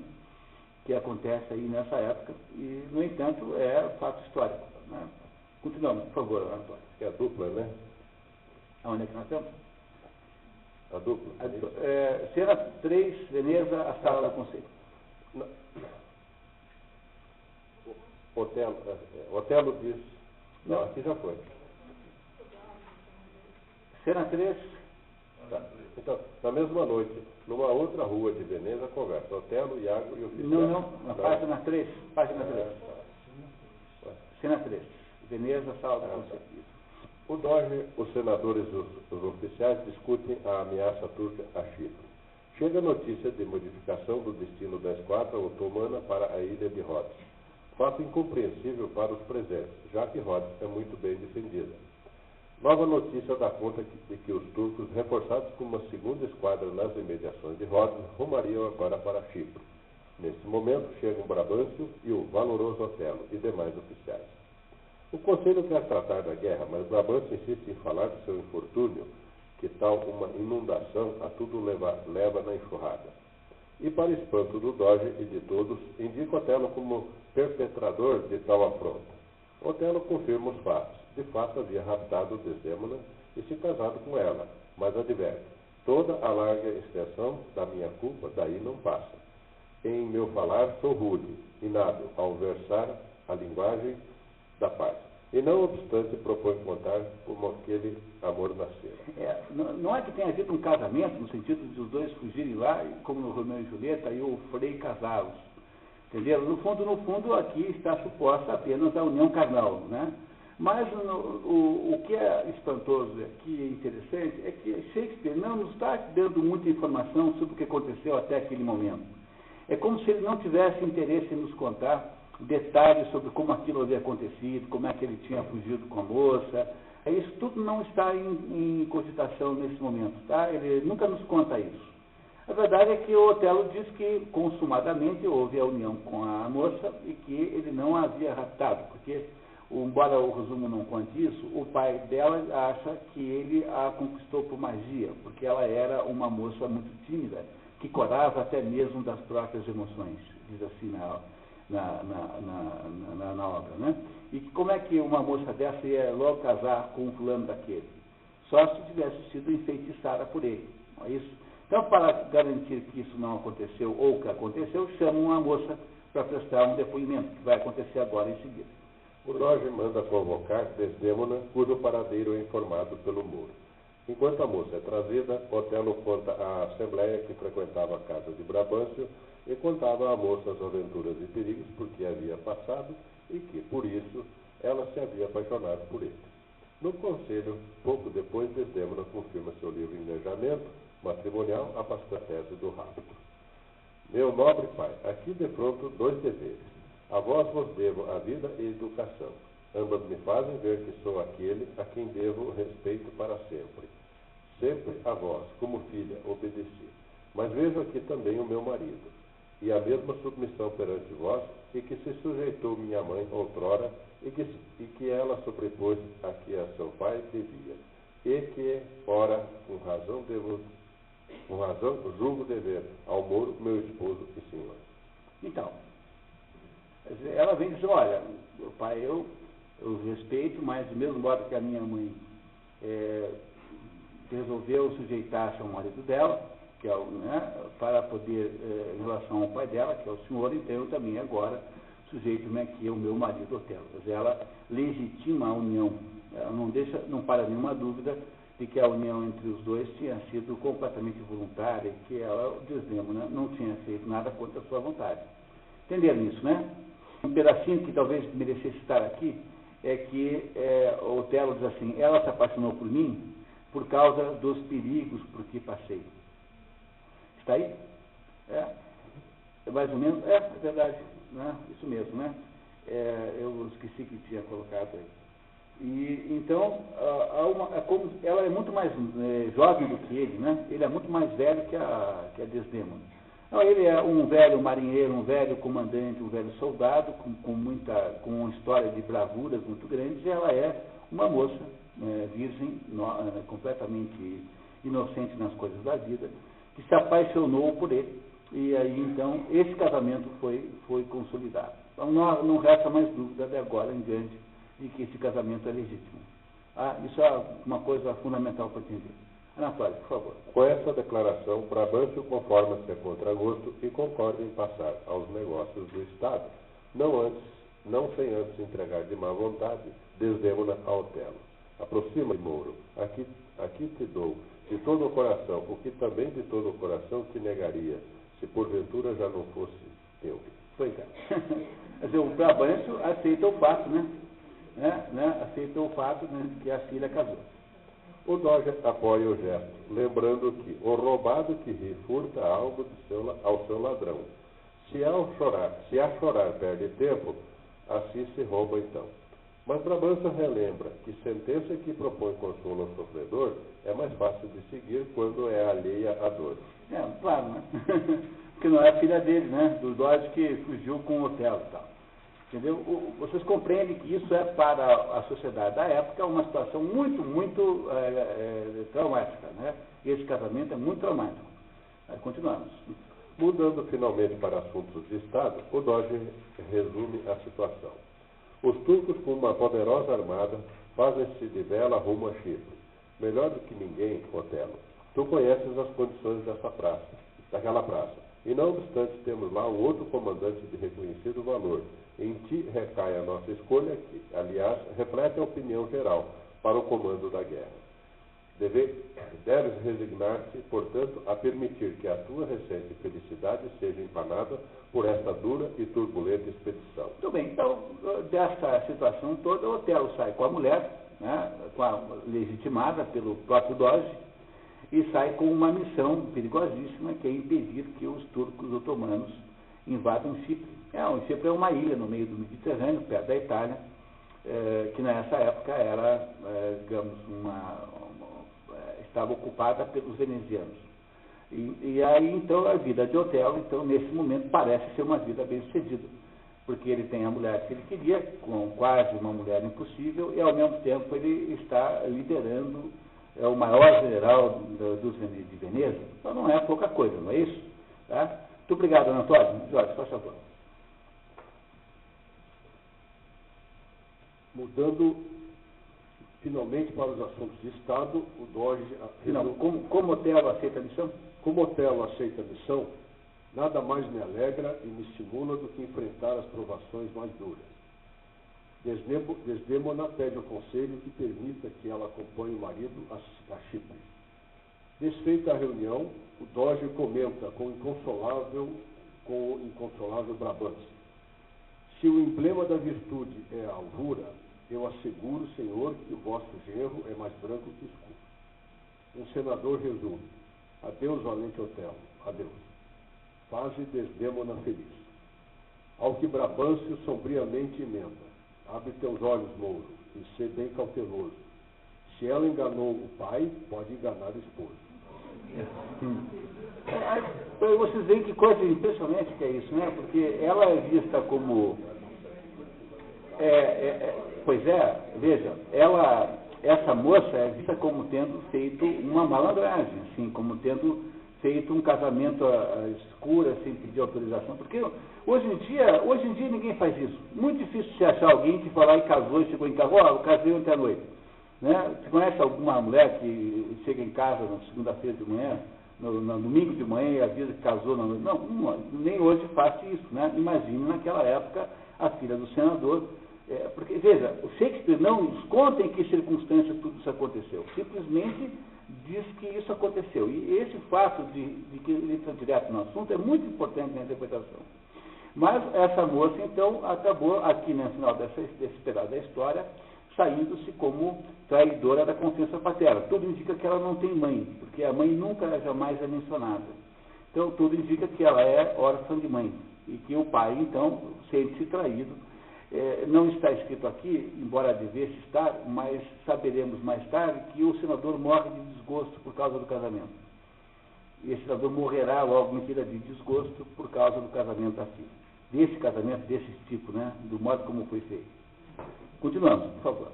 que acontece aí nessa época, e, no entanto, é fato histórico, né? Continuamos, por favor, Antônio. É a dupla, né? Aonde é que nós estamos? A dupla. Cena 3, Veneza, a sala do conselho. Otelo diz... Não, aqui já foi. Cena 3. Tá. Então, na mesma noite, numa outra rua de Veneza, conversa Otelo, Iago e o oficial. Não, na página 3. Página 3. Cena 3. Veneza, sala do conselho. O Doge, os senadores e os oficiais discutem a ameaça turca a Chipre. Chega a notícia de modificação do destino da esquadra otomana para a ilha de Rhodes. Fato incompreensível para os presentes, já que Rhodes é muito bem defendida. Nova notícia dá conta de que os turcos, reforçados com uma segunda esquadra nas imediações de Rhodes, rumariam agora para Chipre. Nesse momento, chegam Brabâncio e o valoroso Otelo e demais oficiais. O conselho quer tratar da guerra, mas Brabâncio insiste em falar de seu infortúnio, que tal uma inundação a tudo leva na enxurrada. E para espanto do Doge e de todos, indica Otelo como perpetrador de tal afronta. Otelo confirma os fatos. De fato, havia raptado Desdémona e se casado com ela, mas adverte, toda a larga extensão da minha culpa daí não passa. Em meu falar sou rude, inábil ao versar a linguagem da paz. E não obstante propõe contar como aquele amor nascera. Não é que tenha havido um casamento, no sentido de os dois fugirem lá, como no Romeu e Julieta, e o Frei casá-los. Entendeu? No fundo, aqui está suposta apenas a união carnal, né? Mas o que é espantoso aqui e interessante é que Shakespeare não nos está dando muita informação sobre o que aconteceu até aquele momento. É como se ele não tivesse interesse em nos contar detalhes sobre como aquilo havia acontecido, como é que ele tinha fugido com a moça. Isso tudo não está em cogitação nesse momento, tá? Ele nunca nos conta isso. A verdade é que o Otelo diz que consumadamente houve a união com a moça e que ele não a havia raptado, porque, embora o resumo não conte isso, o pai dela acha que ele a conquistou por magia, porque ela era uma moça muito tímida, que corava até mesmo das próprias emoções, diz assim na obra, né? E como é que uma moça dessa ia logo casar com um fulano daquele? Só se tivesse sido enfeitiçada por ele, não é isso? Então, para garantir que isso não aconteceu, ou que aconteceu, chamam uma moça para prestar um depoimento, que vai acontecer agora em seguida. O Doge manda convocar Desdémona, cujo paradeiro é informado pelo Mouro. Enquanto a moça é trazida, Otelo conta à assembleia que frequentava a casa de Brabâncio e contava à moça as aventuras e perigos por que havia passado e que, por isso, ela se havia apaixonado por ele. No conselho, pouco depois, Desdémona confirma seu livre engajamento matrimonial, afasta a tese do rapto. Meu nobre pai, aqui de pronto 2 deveres. A vós vos devo a vida e a educação. Ambas me fazem ver que sou aquele a quem devo respeito para sempre. Sempre a vós, como filha, obedeci. Mas vejo aqui também o meu marido, e a mesma submissão perante vós, e que se sujeitou minha mãe outrora, e que ela sobrepôs a que a seu pai devia, e que, ora, com razão julgo dever ao Mouro, meu esposo e senhor. Então, ela vem dizer, olha, meu pai, eu respeito, mas do mesmo modo que a minha mãe resolveu sujeitar-se ao marido dela, que é para poder, em relação ao pai dela, que é o senhor, então eu também agora sujeito-me aqui ao meu marido Otelo. Ela legitima a união, ela não para nenhuma dúvida de que a união entre os dois tinha sido completamente voluntária e que ela, Desdémona, não tinha feito nada contra a sua vontade. Entenderam isso, né? Um pedacinho que talvez merecesse estar aqui é que Otelo diz assim, ela se apaixonou por mim por causa dos perigos por que passei. Está aí? É mais ou menos, é verdade, né? Isso mesmo, né? Eu esqueci que tinha colocado aí. E então, ela é muito mais jovem do que ele, né? Ele é muito mais velho que a Desdémona. Não, ele é um velho marinheiro, um velho comandante, um velho soldado, com uma história de bravuras muito grande, e ela é uma moça virgem, completamente inocente nas coisas da vida, que se apaixonou por ele, e aí então esse casamento foi consolidado. Então não resta mais dúvida de agora em diante de que esse casamento é legítimo. Isso é uma coisa fundamental para entender. Anatólio, por favor. Com essa declaração, Brabâncio conforma-se a contragosto e concorda em passar aos negócios do Estado, não sem antes entregar de má vontade Desdémona a Otelo. Aproxima-te, Mouro, aqui te dou de todo o coração, o que também de todo o coração te negaria, se porventura já não fosse teu. Foi, cara. Quer dizer, o Brabâncio aceita o fato, né? Aceita o fato, né, de que a filha casou. O Doge apoia o gesto, lembrando que o roubado que ri furta algo ao seu ladrão. Se a chorar perde tempo, assim se rouba então. Mas Brabâncio relembra que sentença que propõe consolo ao sofredor é mais fácil de seguir quando é alheia à dor. Claro, né? Porque não é a filha dele, né? Do Doge que fugiu com o Otelo e tal. Entendeu? Vocês compreendem que isso é para a sociedade da época uma situação muito, muito traumática, né? Esse casamento é muito traumático. Continuamos. Mudando finalmente para assuntos de Estado, o Doge resume a situação. Os turcos, com uma poderosa armada, fazem-se de vela rumo a Chipre. Melhor do que ninguém, Otelo, tu conheces as condições daquela praça. E não obstante, temos lá um outro comandante de reconhecido valor. Em ti recai a nossa escolha, que, aliás, reflete a opinião geral para o comando da guerra. Deves resignar-te, portanto, a permitir que a tua recente felicidade seja empanada por esta dura e turbulenta expedição. Muito bem, então, dessa situação toda, o Otelo sai com a mulher, né, legitimada pelo próprio Doge, e sai com uma missão perigosíssima, que é impedir que os turcos otomanos invadam Chipre. Chipre é uma ilha no meio do Mediterrâneo, perto da Itália, que nessa época era, digamos, estava ocupada pelos venezianos. E aí, então, a vida de Otelo, então, nesse momento, parece ser uma vida bem sucedida, porque ele tem a mulher que ele queria, com quase uma mulher impossível, e ao mesmo tempo ele está liderando o maior general de Veneza. Então não é pouca coisa, não é isso? Tá? Muito obrigado, Antônio. Jorge, faz favor. Mudando finalmente para os assuntos de Estado, o Doge... Como Otelo aceita a missão? Como Otelo aceita a missão, nada mais me alegra e me estimula do que enfrentar as provações mais duras. Desdémona pede ao conselho que permita que ela acompanhe o marido a Chipre. Desfeita a reunião, o Doge comenta com o inconsolável Brabantio: se o emblema da virtude é a alvura, eu asseguro, senhor, que o vosso genro é mais branco que escuro. Um senador resume: adeus, valente Otelo, adeus. Faze Desdémona feliz. Ao que Brabantio sombriamente emenda: abre teus olhos, mouro, e sê bem cauteloso. Se ela enganou o pai, pode enganar o esposo. Vocês veem que coisa impressionante que é isso, né? Porque ela é vista como... veja, essa moça é vista como tendo feito uma malandragem, assim, como tendo feito um casamento às escuras, sem pedir autorização, porque hoje em dia ninguém faz isso. Muito difícil se achar alguém que foi lá e casou e chegou em casa: eu casei ontem à noite. Né? Você conhece alguma mulher que chega em casa na segunda-feira de manhã, no domingo de manhã, e avisa que casou na noite? Não, nem hoje faz isso, né? Imagine naquela época a filha do senador. Porque, veja, o Shakespeare não nos conta em que circunstâncias tudo isso aconteceu. Simplesmente diz que isso aconteceu. E esse fato de que ele entra direto no assunto é muito importante na interpretação. Mas essa moça, então, acabou aqui no final desse pedaço da história, saindo-se como traidora da confiança paterna. Tudo indica que ela não tem mãe, porque a mãe nunca, jamais é mencionada. Então, tudo indica que ela é órfã de mãe. E que o pai, então, sente-se traído. Não está escrito aqui, embora devesse estar, mas saberemos mais tarde que o senador morre de desgosto por causa do casamento. E esse senador morrerá logo em seguida de desgosto por causa do casamento da filha. Desse casamento, desse tipo, né? Do modo como foi feito. Continuamos, por favor.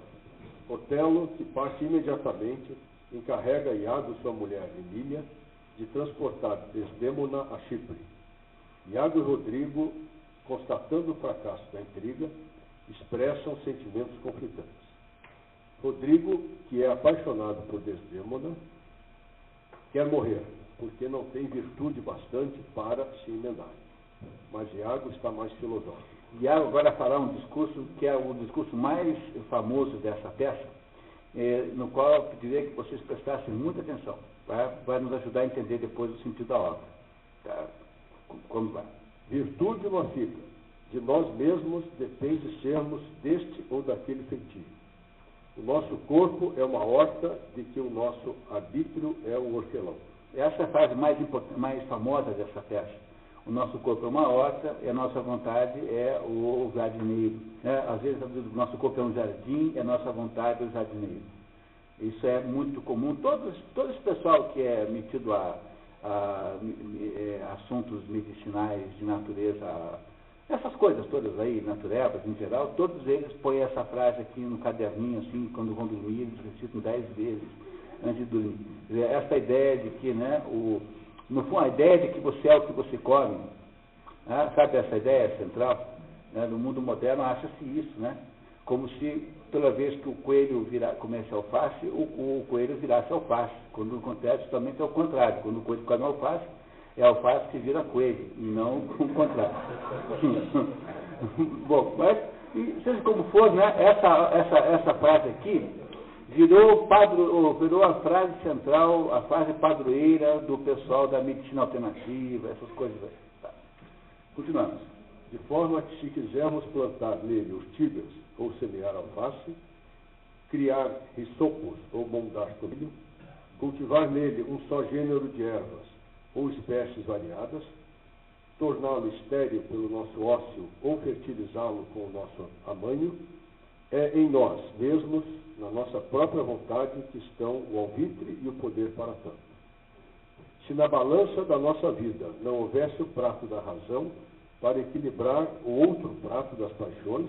Otelo, que parte imediatamente, encarrega Iago, sua mulher Emília, de transportar Desdémona a Chipre. Iago e Rodrigo, constatando o fracasso da intriga, expressam sentimentos conflitantes. Rodrigo, que é apaixonado por Desdémona, quer morrer, porque não tem virtude bastante para se emendar. Mas Iago está mais filosófico. Iago agora fará um discurso que é o discurso mais famoso dessa peça, no qual eu pediria que vocês prestassem muita atenção, para nos ajudar a entender depois o sentido da obra. Tá? Como vai? Virtude uma fica. De nós mesmos depende sermos deste ou daquele feitio. O nosso corpo é uma horta de que o nosso arbítrio é o hortelão. Essa é a frase mais famosa dessa peça. O nosso corpo é uma horta e a nossa vontade é o jardineiro. Às vezes o nosso corpo é um jardim e a nossa vontade é o jardineiro. Isso é muito comum. Todo esse pessoal que é metido a assuntos medicinais de natureza, essas coisas todas aí, naturebas em geral, todos eles põem essa frase aqui no caderninho, assim, quando vão dormir, eles recitam 10 vezes antes de dormir. Essa ideia de que, né, no fundo, a ideia de que você é o que você come, né, sabe essa ideia central? Né, no mundo moderno acha-se isso, né? Como se toda vez que o coelho comesse alface, o coelho virasse alface. Quando acontece totalmente ao contrário. Quando o coelho come alface, é alface que vira coelho, e não o contrário. Bom, mas, seja como for, né, essa frase aqui virou a frase central, a frase padroeira do pessoal da medicina alternativa, essas coisas aí. Tá. Continuamos. De forma que, se quisermos plantar nele ortigas ou semear alface, criar risopos ou moldar tomilho, cultivar nele um só gênero de ervas ou espécies variadas, torná-lo estéril pelo nosso ócio ou fertilizá-lo com o nosso amanho, é em nós mesmos, na nossa própria vontade, que estão o alvitre e o poder para tanto. Se na balança da nossa vida não houvesse o prato da razão para equilibrar o outro prato das paixões,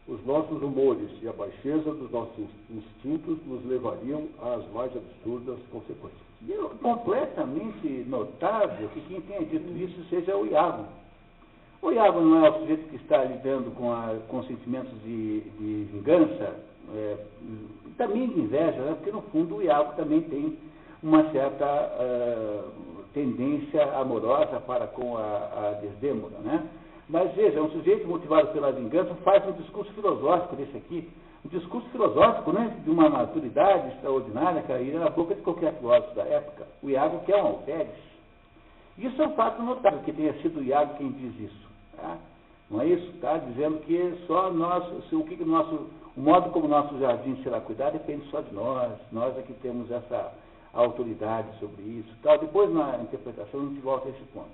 os nossos humores e a baixeza dos nossos instintos nos levariam às mais absurdas consequências. E é completamente notável que quem tenha dito isso seja o Iago. O Iago não é o sujeito que está lidando com sentimentos de vingança, também de inveja, né? Porque no fundo o Iago também tem uma certa tendência amorosa para com a Desdémona, né? Mas veja, um sujeito motivado pela vingança faz um discurso filosófico desse aqui, um discurso filosófico, né, de uma maturidade extraordinária que aí na boca de qualquer filósofo da época. O Iago que é um alferes. Isso é um fato notável, que tenha sido o Iago quem diz isso. Tá? Não é isso? Está dizendo que só nós, o modo como o nosso jardim será cuidado depende só de nós é que temos essa autoridade sobre isso. Tal. Depois, na interpretação, a gente volta a esse ponto.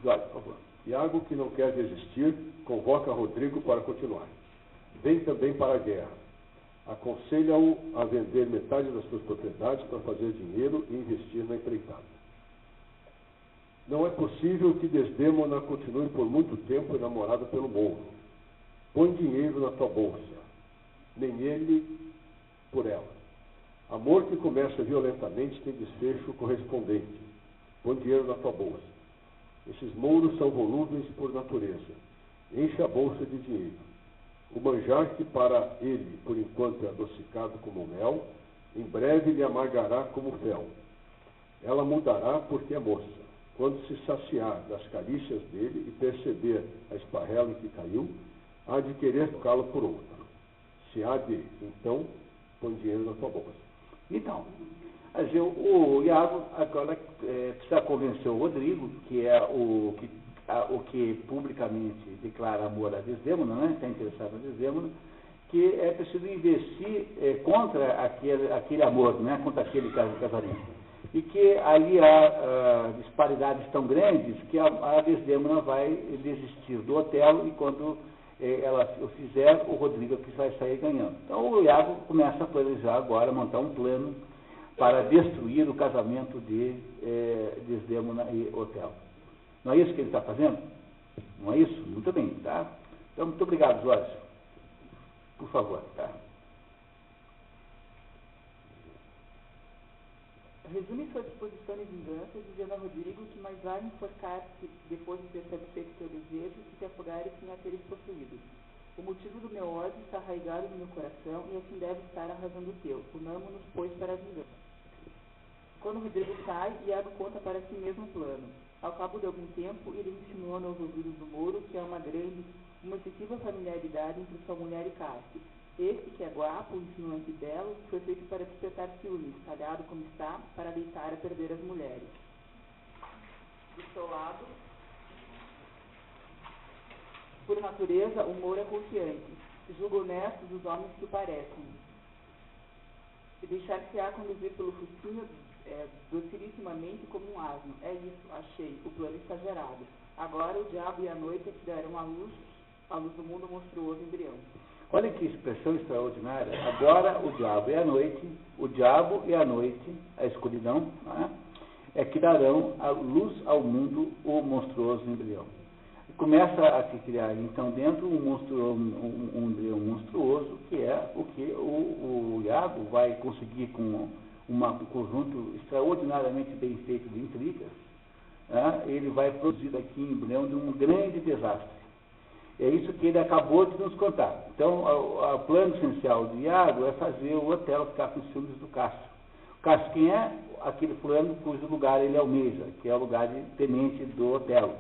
Jorge, por favor. Iago, que não quer desistir, convoca Rodrigo para continuar. Vem também para a guerra. Aconselha-o a vender metade das suas propriedades para fazer dinheiro e investir na empreitada. Não é possível que Desdémona continue por muito tempo enamorada pelo Mouro. Põe dinheiro na tua bolsa, nem ele por ela. Amor que começa violentamente tem desfecho correspondente. Põe dinheiro na tua bolsa. Esses mouros são volúveis por natureza. Enche a bolsa de dinheiro. O manjar que para ele, por enquanto, é adocicado como mel, em breve lhe amargará como fel. Ela mudará porque é moça. Quando se saciar das carícias dele e perceber a esparrela em que caiu, há de querer tocá-lo por outro. Se há de, então, põe dinheiro na tua bolsa. Então, o Iago agora precisa convencer o Rodrigo, que é o que publicamente declara amor a Desdémona, né? Está interessado na Desdémona, que é preciso investir contra aquele amor, né? Contra aquele casamento. E que ali há disparidades tão grandes que a Desdémona vai desistir do Otelo e quando ela o fizer, o Rodrigo que vai sair ganhando. Então o Iago começa a planejar agora, montar um plano para destruir o casamento de Desdémona e Otelo. Não é isso que ele está fazendo? Não é isso? Muito bem, tá? Então, muito obrigado, Jorge. Por favor, tá? Resume sua disposição de vingança, dizendo a Rodrigo que mais vale enforcar-se depois de ter satisfeito teu desejo que te afogares sem a teres possuído. O motivo do meu ódio está arraigado no meu coração e assim deve estar a razão do teu. Unamo-nos, pois, para a vingança. Quando Rodrigo sai, Iago conta para si mesmo o plano. Ao cabo de algum tempo, ele insinuou nos ouvidos do Mouro que há uma excessiva familiaridade entre sua mulher e Cássio. Este, que é guapo, insinuante e belo, foi feito para despertar ciúmes, talhado como está, para deitar a perder as mulheres. Do seu lado, por natureza, o Mouro é confiante, julga honestos os homens que o parecem. E deixar-se-á conduzir pelo focinho docilissimamente como um asno. É isso, achei, o plano está gerado. Agora o diabo e a noite é que darão à luz do mundo monstruoso embrião. Olha que expressão extraordinária. Agora o diabo e a noite, a escuridão, né, é que darão a luz ao mundo o monstruoso embrião. Começa a se criar, então, dentro um embrião monstruoso, que é o que o Iago vai conseguir com um conjunto extraordinariamente bem feito de intrigas, né, ele vai produzir aqui um embrião de um grande desastre. É isso que ele acabou de nos contar. Então, o plano essencial de Iago é fazer o Otelo ficar com os ciúmes do Cássio. O Cássio, quem é? Aquele fulano cujo lugar ele almeja, que é o lugar de tenente do Otelo.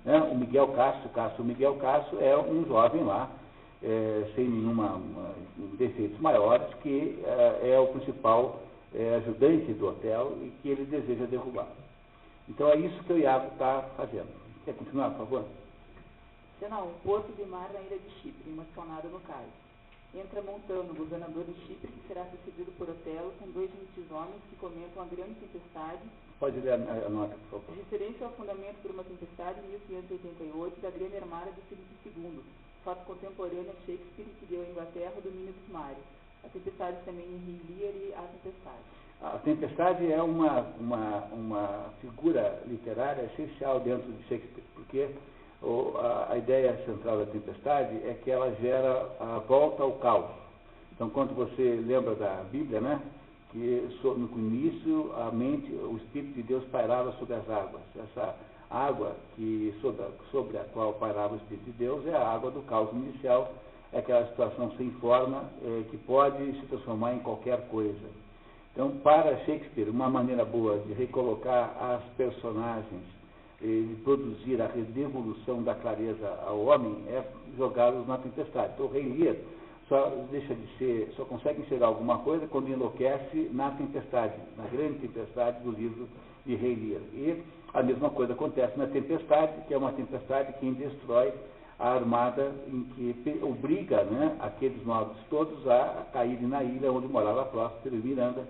Né? O Miguel Cássio. O Miguel Cássio é um jovem lá, sem nenhuma defeitos maiores, que é o principal ajudante do Otelo e que ele deseja derrubar. Então, é isso que o Iago está fazendo. Quer continuar, por favor? Senão, um porto de mar na ilha de Chipre, uma esplanada no cais. Entra Montano, governador de Chipre, que será sucedido por Otelo, com 2 gentes homens que comentam a grande tempestade. Pode ler a nota, por favor. Referência ao fundamento por uma tempestade em 1588 da grande armada de Filipe II, fato contemporâneo a Shakespeare que deu à Inglaterra o domínio dos mares. A tempestade também em Rei Lear e a tempestade. A tempestade é uma figura literária essencial dentro de Shakespeare, porque a ideia central da tempestade é que ela gera a volta ao caos. Então, quando você lembra da Bíblia, né, que no início a mente, o Espírito de Deus pairava sobre as águas. Essa água sobre a qual pairava o Espírito de Deus é a água do caos inicial, é aquela situação sem forma que pode se transformar em qualquer coisa. Então, para Shakespeare, uma maneira boa de recolocar as personagens de produzir a devolução da clareza ao homem é jogá-los na tempestade. Então, o Rei Lear só consegue enxergar alguma coisa quando enlouquece na tempestade, na grande tempestade do livro de Rei Lear. E a mesma coisa acontece na tempestade, que é uma tempestade que destrói a armada, em que obriga, né, aqueles nobres todos a caírem na ilha onde morava Próspero e Miranda,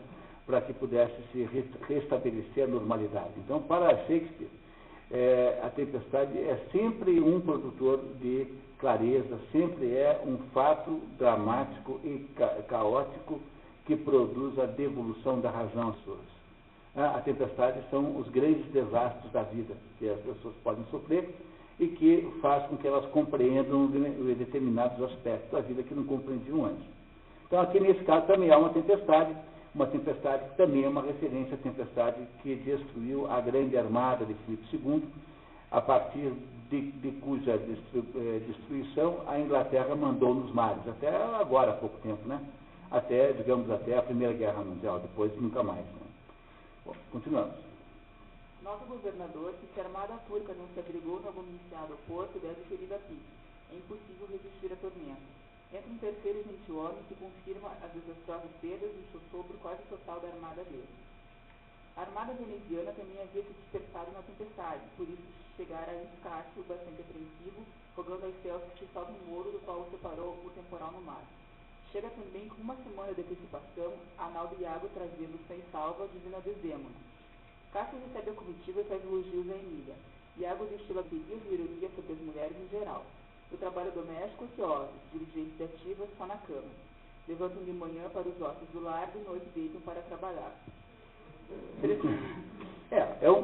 para que pudesse se restabelecer a normalidade. Então, para Shakespeare, a tempestade é sempre um produtor de clareza, sempre é um fato dramático e caótico que produz a devolução da razão às pessoas. A tempestade são os grandes desastres da vida que as pessoas podem sofrer e que faz com que elas compreendam determinados aspectos da vida que não compreendiam antes. Então, aqui nesse caso também há uma tempestade que também é uma referência à tempestade que destruiu a grande armada de Filipe II, a partir de cuja destruição a Inglaterra mandou nos mares, até agora há pouco tempo, né? Até a Primeira Guerra Mundial, depois nunca mais. Né? Bom, continuamos. Nota o governador que se a armada turca não se abrigou no municiado porto, deve ferir a pique. É impossível resistir à tormenta. Entra um terceiro gente homem que confirma as desastrosas perdas e o sopro quase total da armada dele. A armada veneziana também havia se dispersado na tempestade, por isso chegara a Escárcio, bastante apreensivo, rogando aos céus que se salve um muro do qual o separou o temporal no mar. Chega também com uma semana de antecipação a nau de Iago trazendo sem salva a divina Desdémona. Cássio recebe a comitiva e faz elogios a Emília. Iago destila pedidos e ironia sobre as mulheres em geral. O trabalho doméstico ociosos, diligentes e ativas só na cama. Levantam de manhã para os ossos do lar, de noite deitam para trabalhar.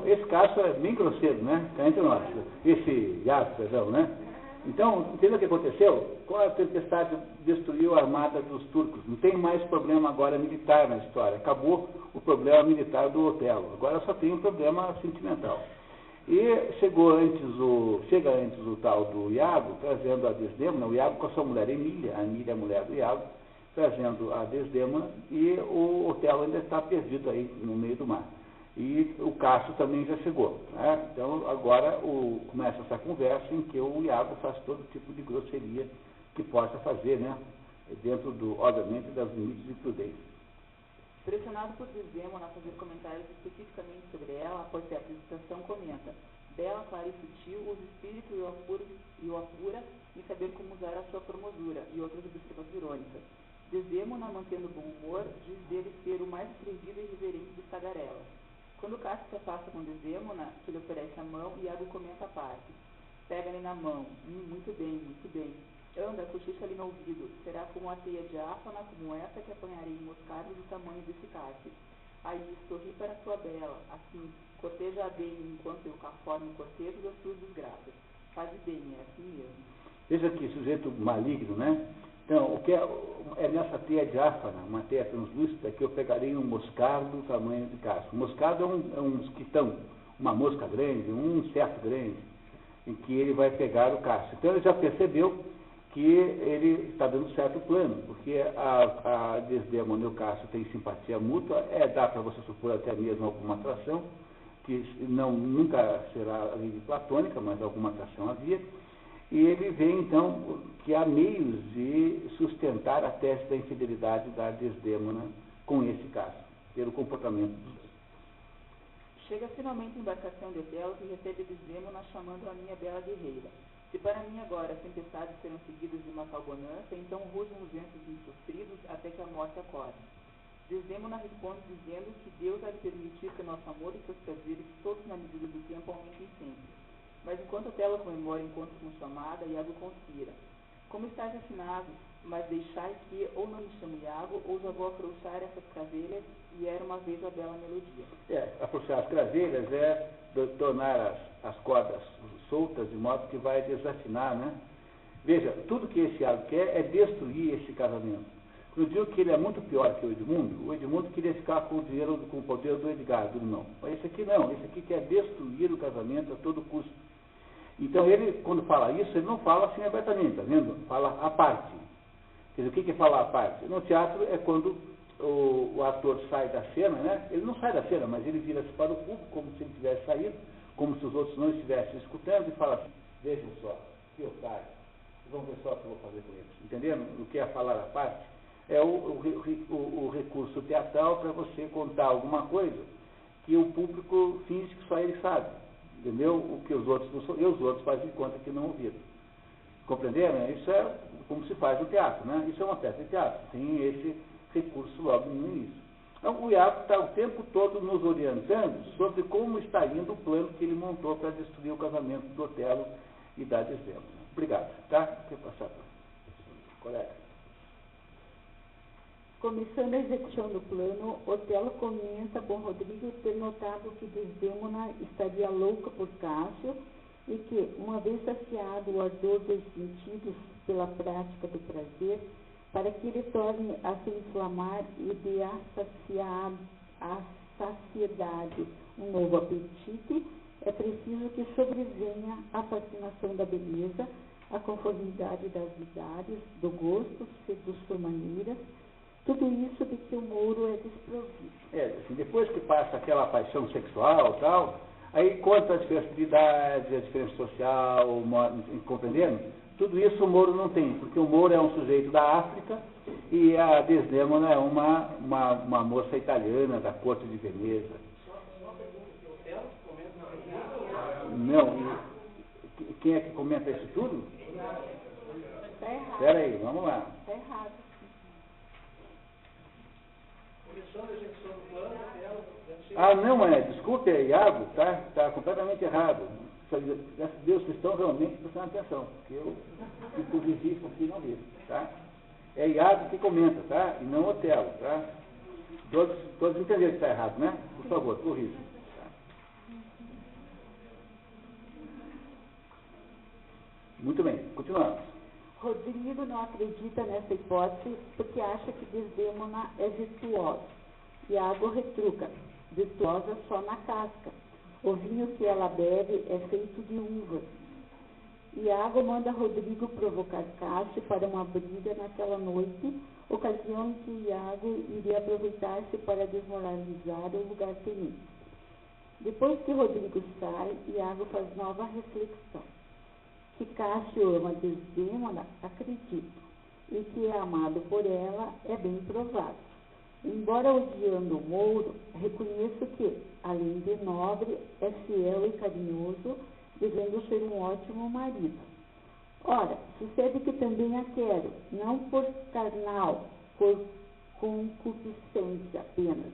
Esse caso é bem grosseiro, né? Entre nós, esse Iago, perdão, né? Então, entenda o que aconteceu? Qual a tempestade destruiu a armada dos turcos? Não tem mais problema agora militar na história. Acabou o problema militar do Otelo. Agora só tem um problema sentimental. E chega antes o tal do Iago, trazendo a Desdémona, o Iago com a sua mulher Emília, a Emília é a mulher do Iago, trazendo a Desdémona, e o Otelo ainda está perdido aí no meio do mar. E o Cássio também já chegou. Né? Então, agora começa essa conversa em que o Iago faz todo tipo de grosseria que possa fazer, né? Dentro, obviamente, das limites de prudência. Pressionado por Desdémona a fazer comentários especificamente sobre ela, após a apresentação, comenta: bela, clara e sutil, os espíritos e o apura em saber como usar a sua formosura, e outras observações irônicas. Desdémona, mantendo bom humor, diz dele ser o mais atrevido e reverente dos tagarelas. Quando Cássio se afasta com Desdémona, que lhe oferece a mão, Iago comenta a parte: pega-lhe na mão, muito bem, muito bem. Anda, cochicha-lhe no ouvido, será como a teia diáfana, como essa que apanharei em moscardos do tamanho desse cárcere. Aí, sorri para sua bela, assim, corteja bem, enquanto eu conforme o cortejo das suas desgraças. Faze bem, é assim mesmo. Veja que sujeito maligno, né? Então, o que é nessa teia diáfana, uma teia translúcida, que eu pegarei um moscardo do tamanho de Cássio. O moscardo é um mosquitão, uma mosca grande, um inseto grande, em que ele vai pegar o Cássio. Então, ele já percebeu que ele está dando certo plano, porque a Desdémona e o Cássio têm simpatia mútua, dá para você supor até mesmo alguma atração, que nunca será platônica, mas alguma atração havia, e ele vê então que há meios de sustentar a tese da infidelidade da Desdémona com esse Cássio, pelo comportamento dos dois. Chega finalmente a embarcação de Otelo, que recebe Desdémona chamando a minha bela guerreira. Se para mim agora as tempestades serão seguidas de uma tal bonança, então rujam os ventos insofridos até que a morte acorde. Desdémona responde dizendo que Deus há de permitir que o nosso amor e seus prazeres, todos na medida do tempo, aumentem sempre. Mas enquanto Otelo comemora encontros com sua amada, Iago conspira. Como estáis afinados, mas deixai que ou não me chamo Iago, ou já vou afrouxar essas cravelhas, e era uma vez a bela melodia. Afrouxar as cravelhas é tornar as cordas soltas, de modo que vai desafinar, né? Veja, tudo que esse Iago quer é destruir esse casamento. Eu digo que ele é muito pior que o Edmundo queria ficar com o dinheiro, com o poder do Edgar, do irmão. Mas esse aqui não, esse aqui quer destruir o casamento a todo custo. Então ele, quando fala isso, ele não fala assim abertamente, tá vendo? Fala à parte. Quer dizer, o que é falar à parte? No teatro é quando o ator sai da cena, né? Ele não sai da cena, mas ele vira-se para o público como se ele tivesse saído, como se os outros não estivessem escutando e fala assim, vejam só, que otário, vamos ver só o que eu vou fazer com eles. Entendendo o que é falar à parte? É o recurso teatral para você contar alguma coisa que o público finge que só ele sabe. Entendeu? O que os outros não e os outros fazem de conta que não ouviram. Compreenderam? Isso é como se faz no teatro, né? Isso é uma peça de teatro. Tem esse recurso logo no início. Então, o Iago está o tempo todo nos orientando sobre como está indo o plano que ele montou para destruir o casamento do Otelo e da Desdémona. Obrigado. Tá? Quer passar para o colega? Começando a execução do plano, Otelo comenta com Rodrigo ter notado que Desdémona estaria louca por Cássio e que, uma vez saciado o ardor dos sentidos pela prática do prazer, para que ele torne a se inflamar e dê à saciedade um novo apetite, é preciso que sobrevenha a fascinação da beleza, a conformidade das idades, do gosto, seduz por maneiras, tudo isso de que o Mouro é desprovido. Assim, depois que passa aquela paixão sexual e tal, aí conta a diferença de idade, a diferença social, compreendendo? Tudo isso o Mouro não tem, porque o Mouro é um sujeito da África e a Desdémona é uma moça italiana da corte de Veneza. Só pergunta se o Otelo comenta na Não, quem é que comenta isso tudo? Está errado. Espera aí, vamos lá. Está errado. começando a execução do plano, Otelo, desculpe, é Iago, tá completamente errado. Graças a Deus, vocês estão realmente prestando atenção, porque eu fico visível aqui e não vejo, tá? É Iago que comenta, tá? E não Otelo, tá? Todos entenderam que está errado, né? Por favor, corrija. Tá? Muito bem, continuamos. Rodrigo não acredita nessa hipótese porque acha que Desdémona é virtuosa. Iago retruca, virtuosa só na casca. O vinho que ela bebe é feito de uvas. Iago manda Rodrigo provocar Cássio para uma briga naquela noite, ocasião em que Iago iria aproveitar-se para desmoralizar o lugartenente. Depois que Rodrigo sai, Iago faz nova reflexão. Que Cássio ama Desdémona, acredito, e que é amado por ela é bem provável. Embora odiando o Mouro, reconheço que, além de nobre, é fiel e carinhoso, devendo ser um ótimo marido. Ora, sucede que também a quero, não por carnal, por concupiscência apenas,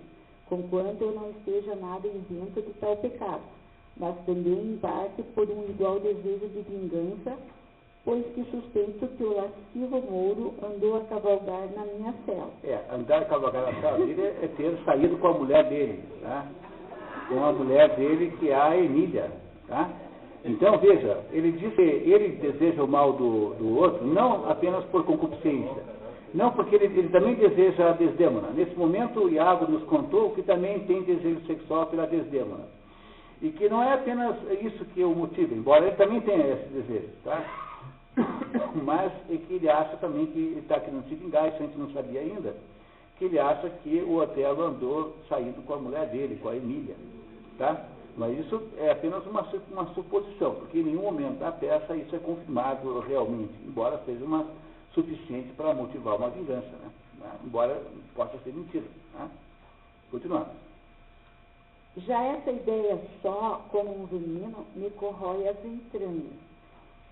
conquanto eu não esteja nada isento de tal pecado, mas também em parte por um igual desejo de vingança, pois que suspeito que o lascivo Mouro andou a cavalgar na minha cela. Andar a cavalgar na cela dele é ter saído com a mulher dele, tá? Com a mulher dele, que é a Emília, tá? Então, veja, ele diz que ele deseja o mal do outro, não apenas por concupiscência, não porque ele também deseja a Desdémona. Nesse momento, o Iago nos contou que também tem desejo sexual pela Desdémona. E que não é apenas isso que o motiva, embora ele também tenha esse desejo, tá? Mas é que ele acha também que ele está querendo se vingar, isso a gente não sabia ainda, que ele acha que o Otelo andou saindo com a mulher dele, com a Emília, tá? Mas isso é apenas uma suposição, porque em nenhum momento da peça isso é confirmado realmente, embora seja uma suficiente para motivar uma vingança, né? Embora possa ser mentira. Né? Continuando. Já essa ideia só, como um veneno, me corrói as entranhas.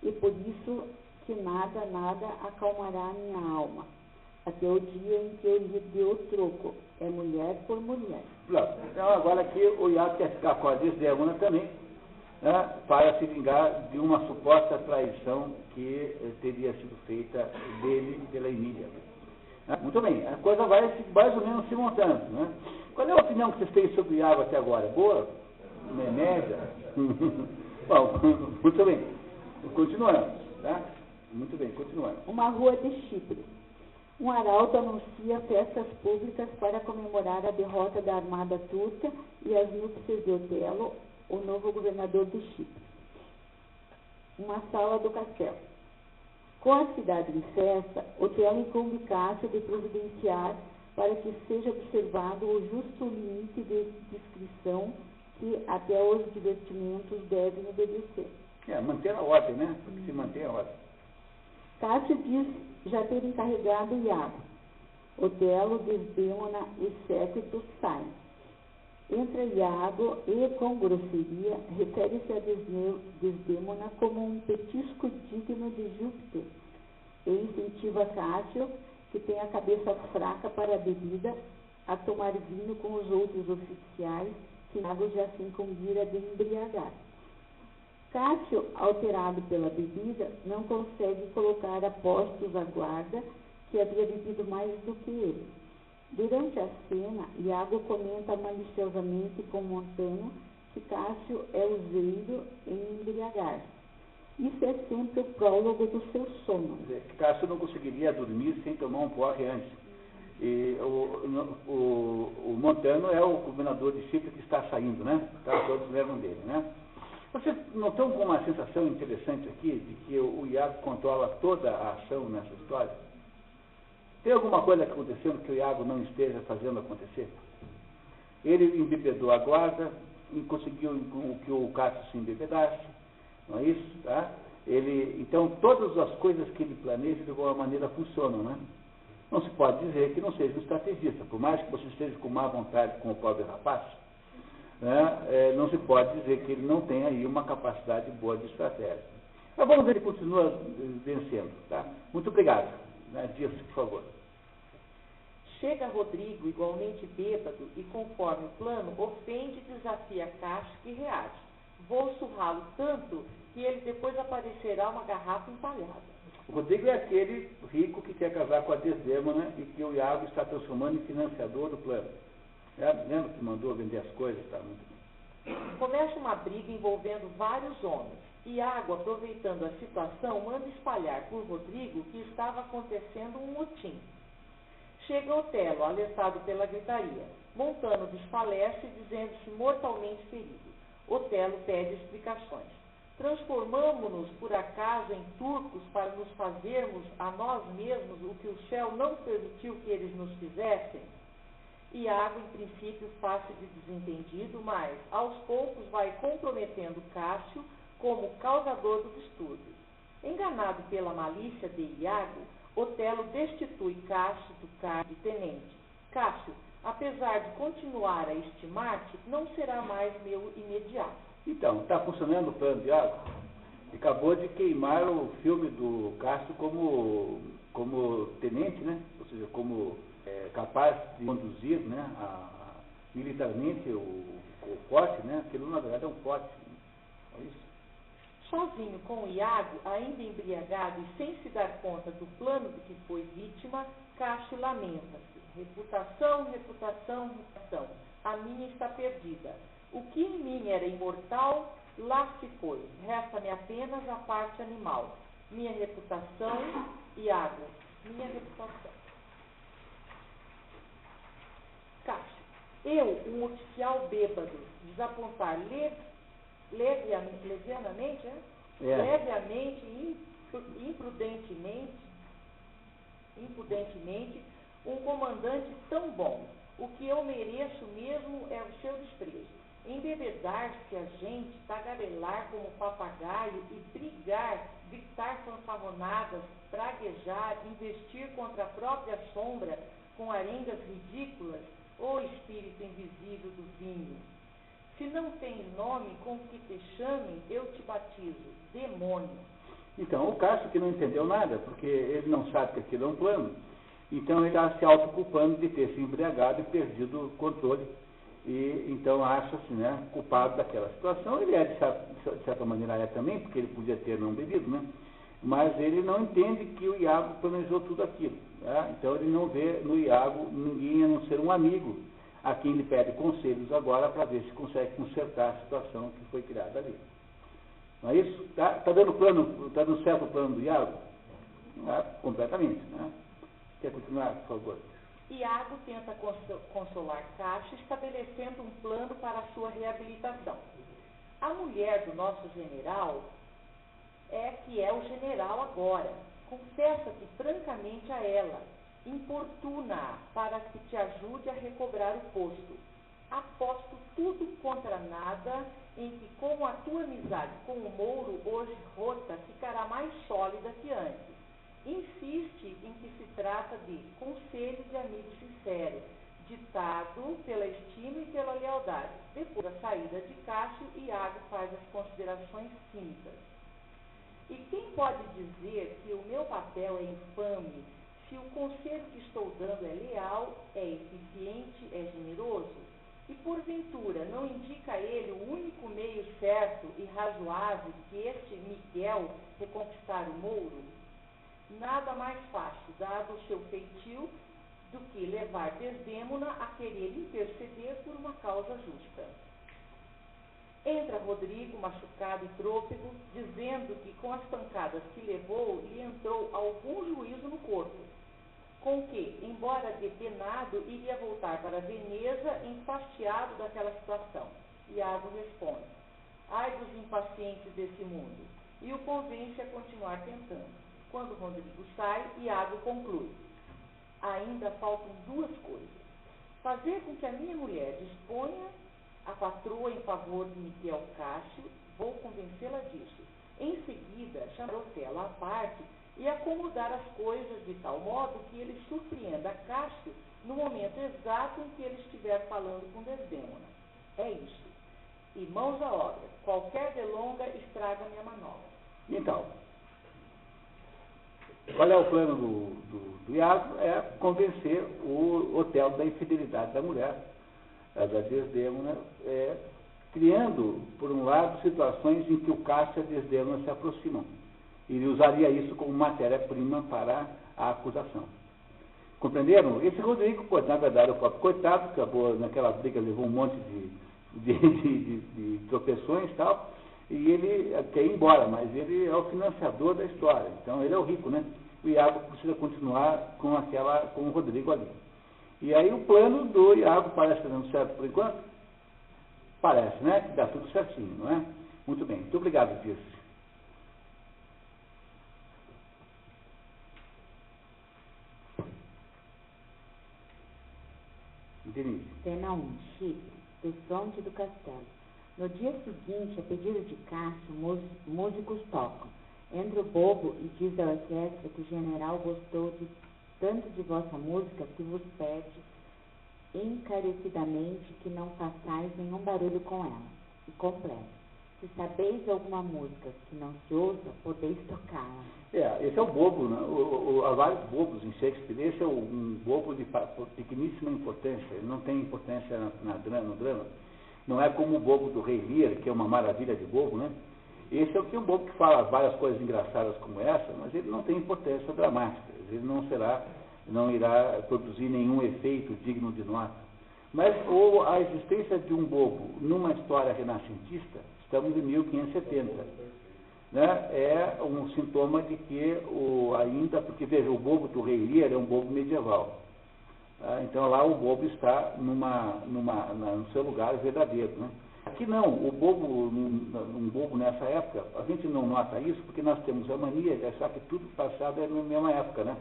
e por isso que nada acalmará minha alma, até o dia em que eu lhe dê o troco, é mulher por mulher. Então agora aqui o Iago quer ficar com a Desdémona também, né, para se vingar de uma suposta traição que teria sido feita dele pela Emília. Muito bem, a coisa vai mais ou menos se montando. Né? Qual é a opinião que vocês têm sobre o Iago até agora? Boa? Média? Bom, muito bem. Continuando. Tá? Muito bem, continuando. Uma rua de Chipre. Um arauto anuncia festas públicas para comemorar a derrota da armada turca e as núpcias de Otelo, o novo governador de Chipre. Uma sala do castelo. Com a cidade em festa, Otelo incumbe Cássio de providenciar para que seja observado o justo limite de discrição que até os divertimentos devem obedecer. Manter a ordem, né? Porque se mantém a ordem. Cássio diz já ter encarregado Iago. Otelo, Desdémona e séquito saem. Entra Iago e, com grosseria, refere-se a Desdémona como um petisco digno de Júpiter e incentiva Cássio, que tem a cabeça fraca para a bebida, a tomar vinho com os outros oficiais que Iago já se incumbira de embriagar. Cássio, alterado pela bebida, não consegue colocar a postos a guarda, que havia bebido mais do que ele. Durante a cena, Iago comenta maliciosamente com Montano que Cássio é useiro em embriagar-se. Isso é sempre o prólogo do seu sono. Cássio não conseguiria dormir sem tomar um porre antes. E o Montano é o governador de Chipre que está saindo, né? Tá, todos lembram dele, né? Vocês não estão com uma sensação interessante aqui de que o Iago controla toda a ação nessa história? Tem alguma coisa acontecendo que o Iago não esteja fazendo acontecer? Ele embebedou a guarda, e conseguiu que o Cássio se embebedasse, não é isso? Tá? Então, todas as coisas que ele planeja de alguma maneira funcionam, né? Não se pode dizer que não seja um estrategista, por mais que você esteja com má vontade com o pobre rapaz, né? Não se pode dizer que ele não tenha aí uma capacidade boa de estratégia. Mas vamos ver se ele continua vencendo. Tá? Muito obrigado. Dias, por favor. Chega Rodrigo, igualmente bêbado, e conforme o plano, ofende e desafia Cássio, que reage. Vou surrá-lo tanto que ele depois aparecerá uma garrafa empalhada. O Rodrigo é aquele rico que quer casar com a Desdémona e que o Iago está transformando em financiador do plano. Lembra que mandou vender as coisas? Tá muito bem. Começa uma briga envolvendo vários homens. Iago, aproveitando a situação, manda espalhar por Rodrigo que estava acontecendo um motim. Chega Otelo, alertado pela gritaria. Montano desfalece, dizendo-se mortalmente ferido. Otelo pede explicações. Transformamo-nos, por acaso, em turcos para nos fazermos a nós mesmos o que o céu não permitiu que eles nos fizessem? Iago, em princípio, faz-se de desentendido, mas, aos poucos, vai comprometendo Cássio como causador do distúrbio. Enganado pela malícia de Iago, Otelo destitui Cássio do cargo de tenente. Cássio, apesar de continuar a estimar-te, não será mais meu imediato. Então, está funcionando o plano de Iago? Acabou de queimar o filme do Cássio como tenente, né? Ou seja, como capaz de conduzir, né, militarmente o forte, né? Aquilo na verdade é um forte. É isso. Sozinho com Iago, ainda embriagado e sem se dar conta do plano de que foi vítima, Cássio lamenta-se. Reputação, reputação, reputação. A minha está perdida. O que em mim era imortal, lá se foi. Resta-me apenas a parte animal. Minha reputação, Iago. Minha reputação. Cássio. Eu, um oficial bêbado, desapontar levianamente, impudentemente, um comandante tão bom. O que eu mereço mesmo é o seu desprezo. Embebedar-se a gente, tagarelar como papagaio e brigar, gritar fanfarronadas, praguejar, investir contra a própria sombra com arengas ridículas, ó espírito invisível do vinho. Se não tens nome com que te chamem, eu te batizo, demônio. Então, o Cássio, que não entendeu nada, porque ele não sabe que aquilo é um plano, então ele está se autoculpando de ter se embriagado e perdido o controle. E então acha-se, né, culpado daquela situação. Ele é, de certa maneira, é também, porque ele podia ter não bebido, né? Mas ele não entende que o Iago planejou tudo aquilo. Né? Então ele não vê no Iago ninguém a não ser um amigo, a quem ele pede conselhos agora para ver se consegue consertar a situação que foi criada ali. Não é isso? Tá dando certo o plano do Iago? Completamente. Né? Quer continuar, por favor? Iago tenta consolar Cássio, estabelecendo um plano para a sua reabilitação. A mulher do nosso general que é o general agora. Confessa-te francamente a ela, importuna-a para que te ajude a recobrar o posto. Aposto tudo contra nada em que, como a tua amizade com o Mouro hoje rota, ficará mais sólida que antes. Insiste em que se trata de conselho de amigo sincero, ditado pela estima e pela lealdade. Depois da saída de Cássio, Iago faz as considerações cínicas. E quem pode dizer que o meu papel é infame, se o conselho que estou dando é leal, é eficiente, é generoso? E porventura não indica ele o único meio certo e razoável que este Miguel reconquistar o Mouro? Nada mais fácil, dado o seu feitio, do que levar Desdémona a querer interceder por uma causa justa. Entra Rodrigo, machucado e trôpego, dizendo que com as pancadas que levou, lhe entrou algum juízo no corpo, com que, embora depenado, iria voltar para Veneza enfastiado daquela situação. Iago responde: ai dos impacientes desse mundo, e o convence a continuar tentando. Quando Rodrigo sai, Iago conclui: ainda faltam duas coisas. Fazer com que a minha mulher disponha a patroa em favor de Miguel Cássio, vou convencê-la disso. Em seguida, chamar Otelo à parte e acomodar as coisas de tal modo que ele surpreenda Cássio no momento exato em que ele estiver falando com Desdémona. É isso. E mãos à obra. Qualquer delonga estraga minha manobra. Então, qual é o plano do Iago? É convencer o Otelo da infidelidade da mulher, da Desdémona, criando, por um lado, situações em que o Cássio e a Desdémona se aproximam. Ele usaria isso como matéria-prima para a acusação. Compreenderam? Esse Rodrigo, na verdade, é o próprio coitado, acabou naquela briga, levou um monte de tropeções e tal, e ele quer ir embora, mas ele é o financiador da história, então ele é o rico, né? O Iago precisa continuar com o Rodrigo ali. E aí o plano do Iago parece que dando certo por enquanto? Parece, né? Que dá tudo certinho, não é? Muito bem, muito obrigado, Tirce. Denise. Cena 1, Chipre, do fronte do castelo. No dia seguinte, a pedido de Cássio, músicos tocam. Entra o bobo e diz à orquestra que o general gostou tanto de vossa música que vos pede encarecidamente que não façais nenhum barulho com ela. E completa: se sabeis alguma música que não se ouça, podeis tocá-la. Esse é o bobo, né? Há vários bobos em Shakespeare. Esse é um bobo de pequeníssima importância. Ele não tem importância no drama. Não é como o bobo do Rei Lear, que é uma maravilha de bobo, né? Esse é o que um bobo que fala várias coisas engraçadas como essa, mas ele não tem importância dramática. Ele não irá produzir nenhum efeito digno de nota. Mas a existência de um bobo numa história renascentista, estamos em 1570, né, é um sintoma de que porque veja, o bobo do Rei Lear é um bobo medieval. Então lá o bobo está no seu lugar verdadeiro, né? Aqui não, um bobo nessa época, a gente não nota isso porque nós temos a mania de achar que tudo passado é na mesma época, né?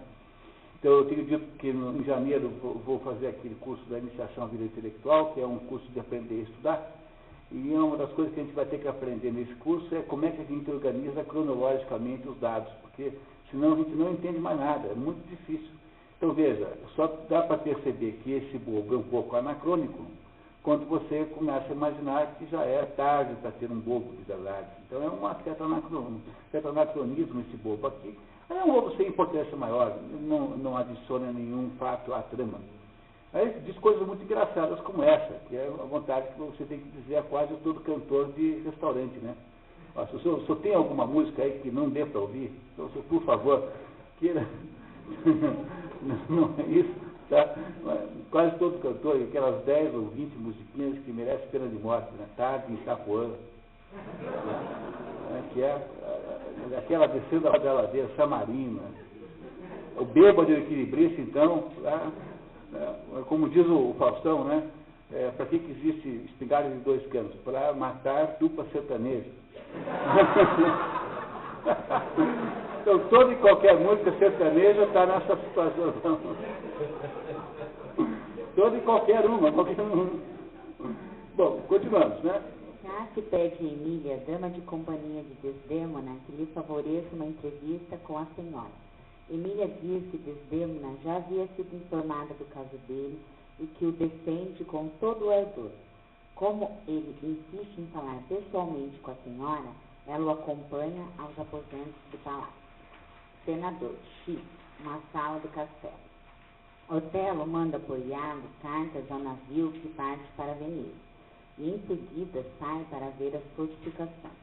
Então eu tenho dito que em janeiro vou fazer aquele curso da iniciação à vida intelectual, que é um curso de aprender a estudar, e uma das coisas que a gente vai ter que aprender nesse curso é como é que a gente organiza cronologicamente os dados, porque senão a gente não entende mais nada, é muito difícil. Então veja, só dá para perceber que esse bobo é um pouco anacrônico, quando você começa a imaginar que já é tarde para ter um bobo de verdade. Então é um certo anacronismo esse bobo aqui. É um bobo sem importância maior, não adiciona nenhum fato à trama. Aí diz coisas muito engraçadas como essa, que é a vontade que você tem que dizer a quase todo cantor de restaurante, né? Ó, se o senhor tem alguma música aí que não dê para ouvir, então, senhor, por favor, queira. Não é isso, tá? Quase todo cantor, aquelas 10 ou 20 musiquinhas que merecem pena de morte, né? Tarde em Itapuã, que é aquela descendo da ladeira, Samarina, o bêbado e o equilibrista, então, tá? Como diz o Faustão, né? Para que existe espingarda de 2 canos? Para matar dupla sertaneja. Então, toda e qualquer música sertaneja está nessa situação. Toda e qualquer uma. Bom, continuamos, né? Cássio pede a Emília, dama de companhia de Desdémona, que lhe favoreça uma entrevista com a senhora. Emília diz que Desdémona já havia sido informada do caso dele e que o defende com todo o ardor. Como ele insiste em falar pessoalmente com a senhora, ela o acompanha aos aposentos do palácio. Senador, X, uma sala do castelo. Otelo manda por Iago cartas ao navio que parte para Veneza, e em seguida sai para ver as fortificações.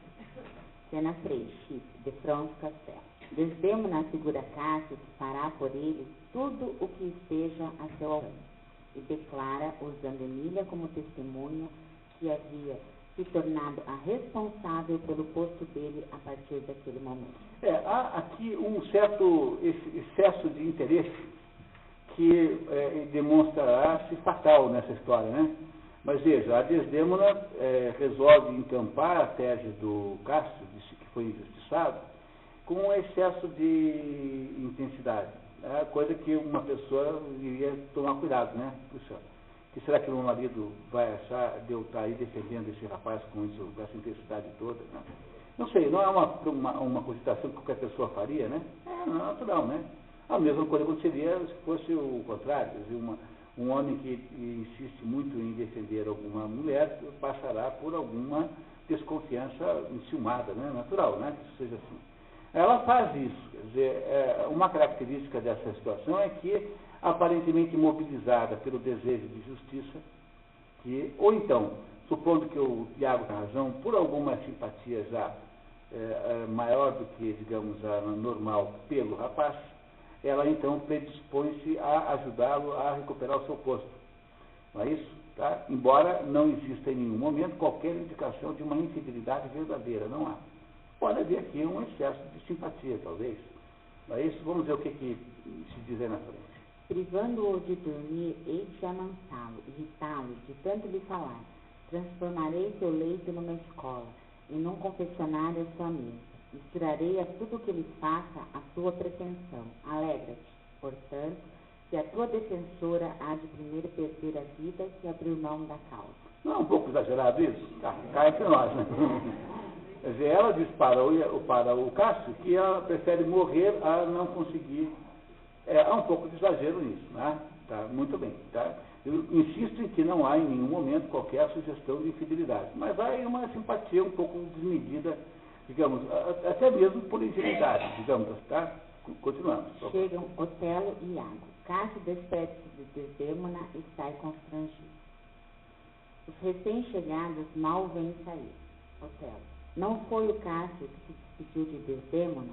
Cena 3, X, de fronte ao castelo. Desdémona segura Cássio que fará por ele tudo o que esteja a seu alcance, e declara, usando Emília como testemunha, que havia se tornado a responsável pelo posto dele a partir daquele momento. Há aqui um certo excesso de interesse que demonstrará-se fatal nessa história, né? Mas veja, a Desdémona resolve encampar a tese do Cássio, que foi injustiçado, com um excesso de intensidade. É coisa que uma pessoa iria tomar cuidado, né? Puxa, que será que o meu marido vai achar de eu estar aí defendendo esse rapaz com essa intensidade toda, né? Não sei, não é uma cogitação que qualquer pessoa faria, né? É natural, né? A mesma coisa aconteceria se fosse o contrário. Quer dizer, um homem que insiste muito em defender alguma mulher passará por alguma desconfiança enciumada, né? Natural, né? Que isso seja assim. Ela faz isso. Quer dizer, uma característica dessa situação é que, aparentemente mobilizada pelo desejo de justiça, ou então, supondo que o Tiago tem razão, por alguma simpatia já maior do que, digamos, a normal pelo rapaz, ela então predispõe-se a ajudá-lo a recuperar o seu posto. Não é isso? Tá? Embora não exista em nenhum momento qualquer indicação de uma infidelidade verdadeira, não há. Pode haver aqui um excesso de simpatia, talvez. Não é isso? Vamos ver o que se diz aí na frente. Privando-o de dormir, hei de amansá-lo, irritá-lo, de tanto lhe falar. Transformarei seu leito numa escola, e num confessionário a sua mesa. Misturarei a tudo que ele faça a sua pretensão. Alegra-te, portanto, que a tua defensora há de primeiro perder a vida que abrir mão da causa. Não é um pouco exagerado isso? Cá entre nós, né? Quer dizer, ela diz para o Cássio que ela prefere morrer a não conseguir. Há um pouco de exagero nisso, né? Tá, muito bem. Tá? Eu insisto em que não há em nenhum momento qualquer sugestão de infidelidade, mas há uma simpatia um pouco desmedida, digamos, até mesmo por ingenuidade, digamos, tá? Continuamos. Chegam Otelo e Iago. Cássio despede-se de Desdémona e sai constrangido. Os recém-chegados mal vêm sair. Otelo. Não foi o Cássio que se despediu de Desdémona?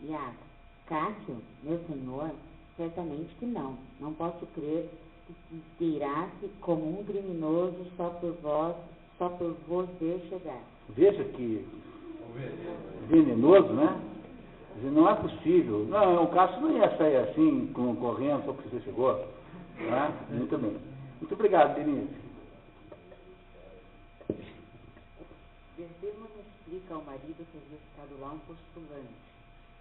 Iago. Cássio, meu senhor? Certamente que não. Não posso crer que se esgueirasse como um criminoso só por vos ver chegar. Veja que venenoso, né? Não é possível. Não, o Cássio não ia sair assim, correndo só porque você chegou. Né? Muito bem. Muito obrigado, Denise. Desdémona explica ao marido que havia ficado lá um postulante,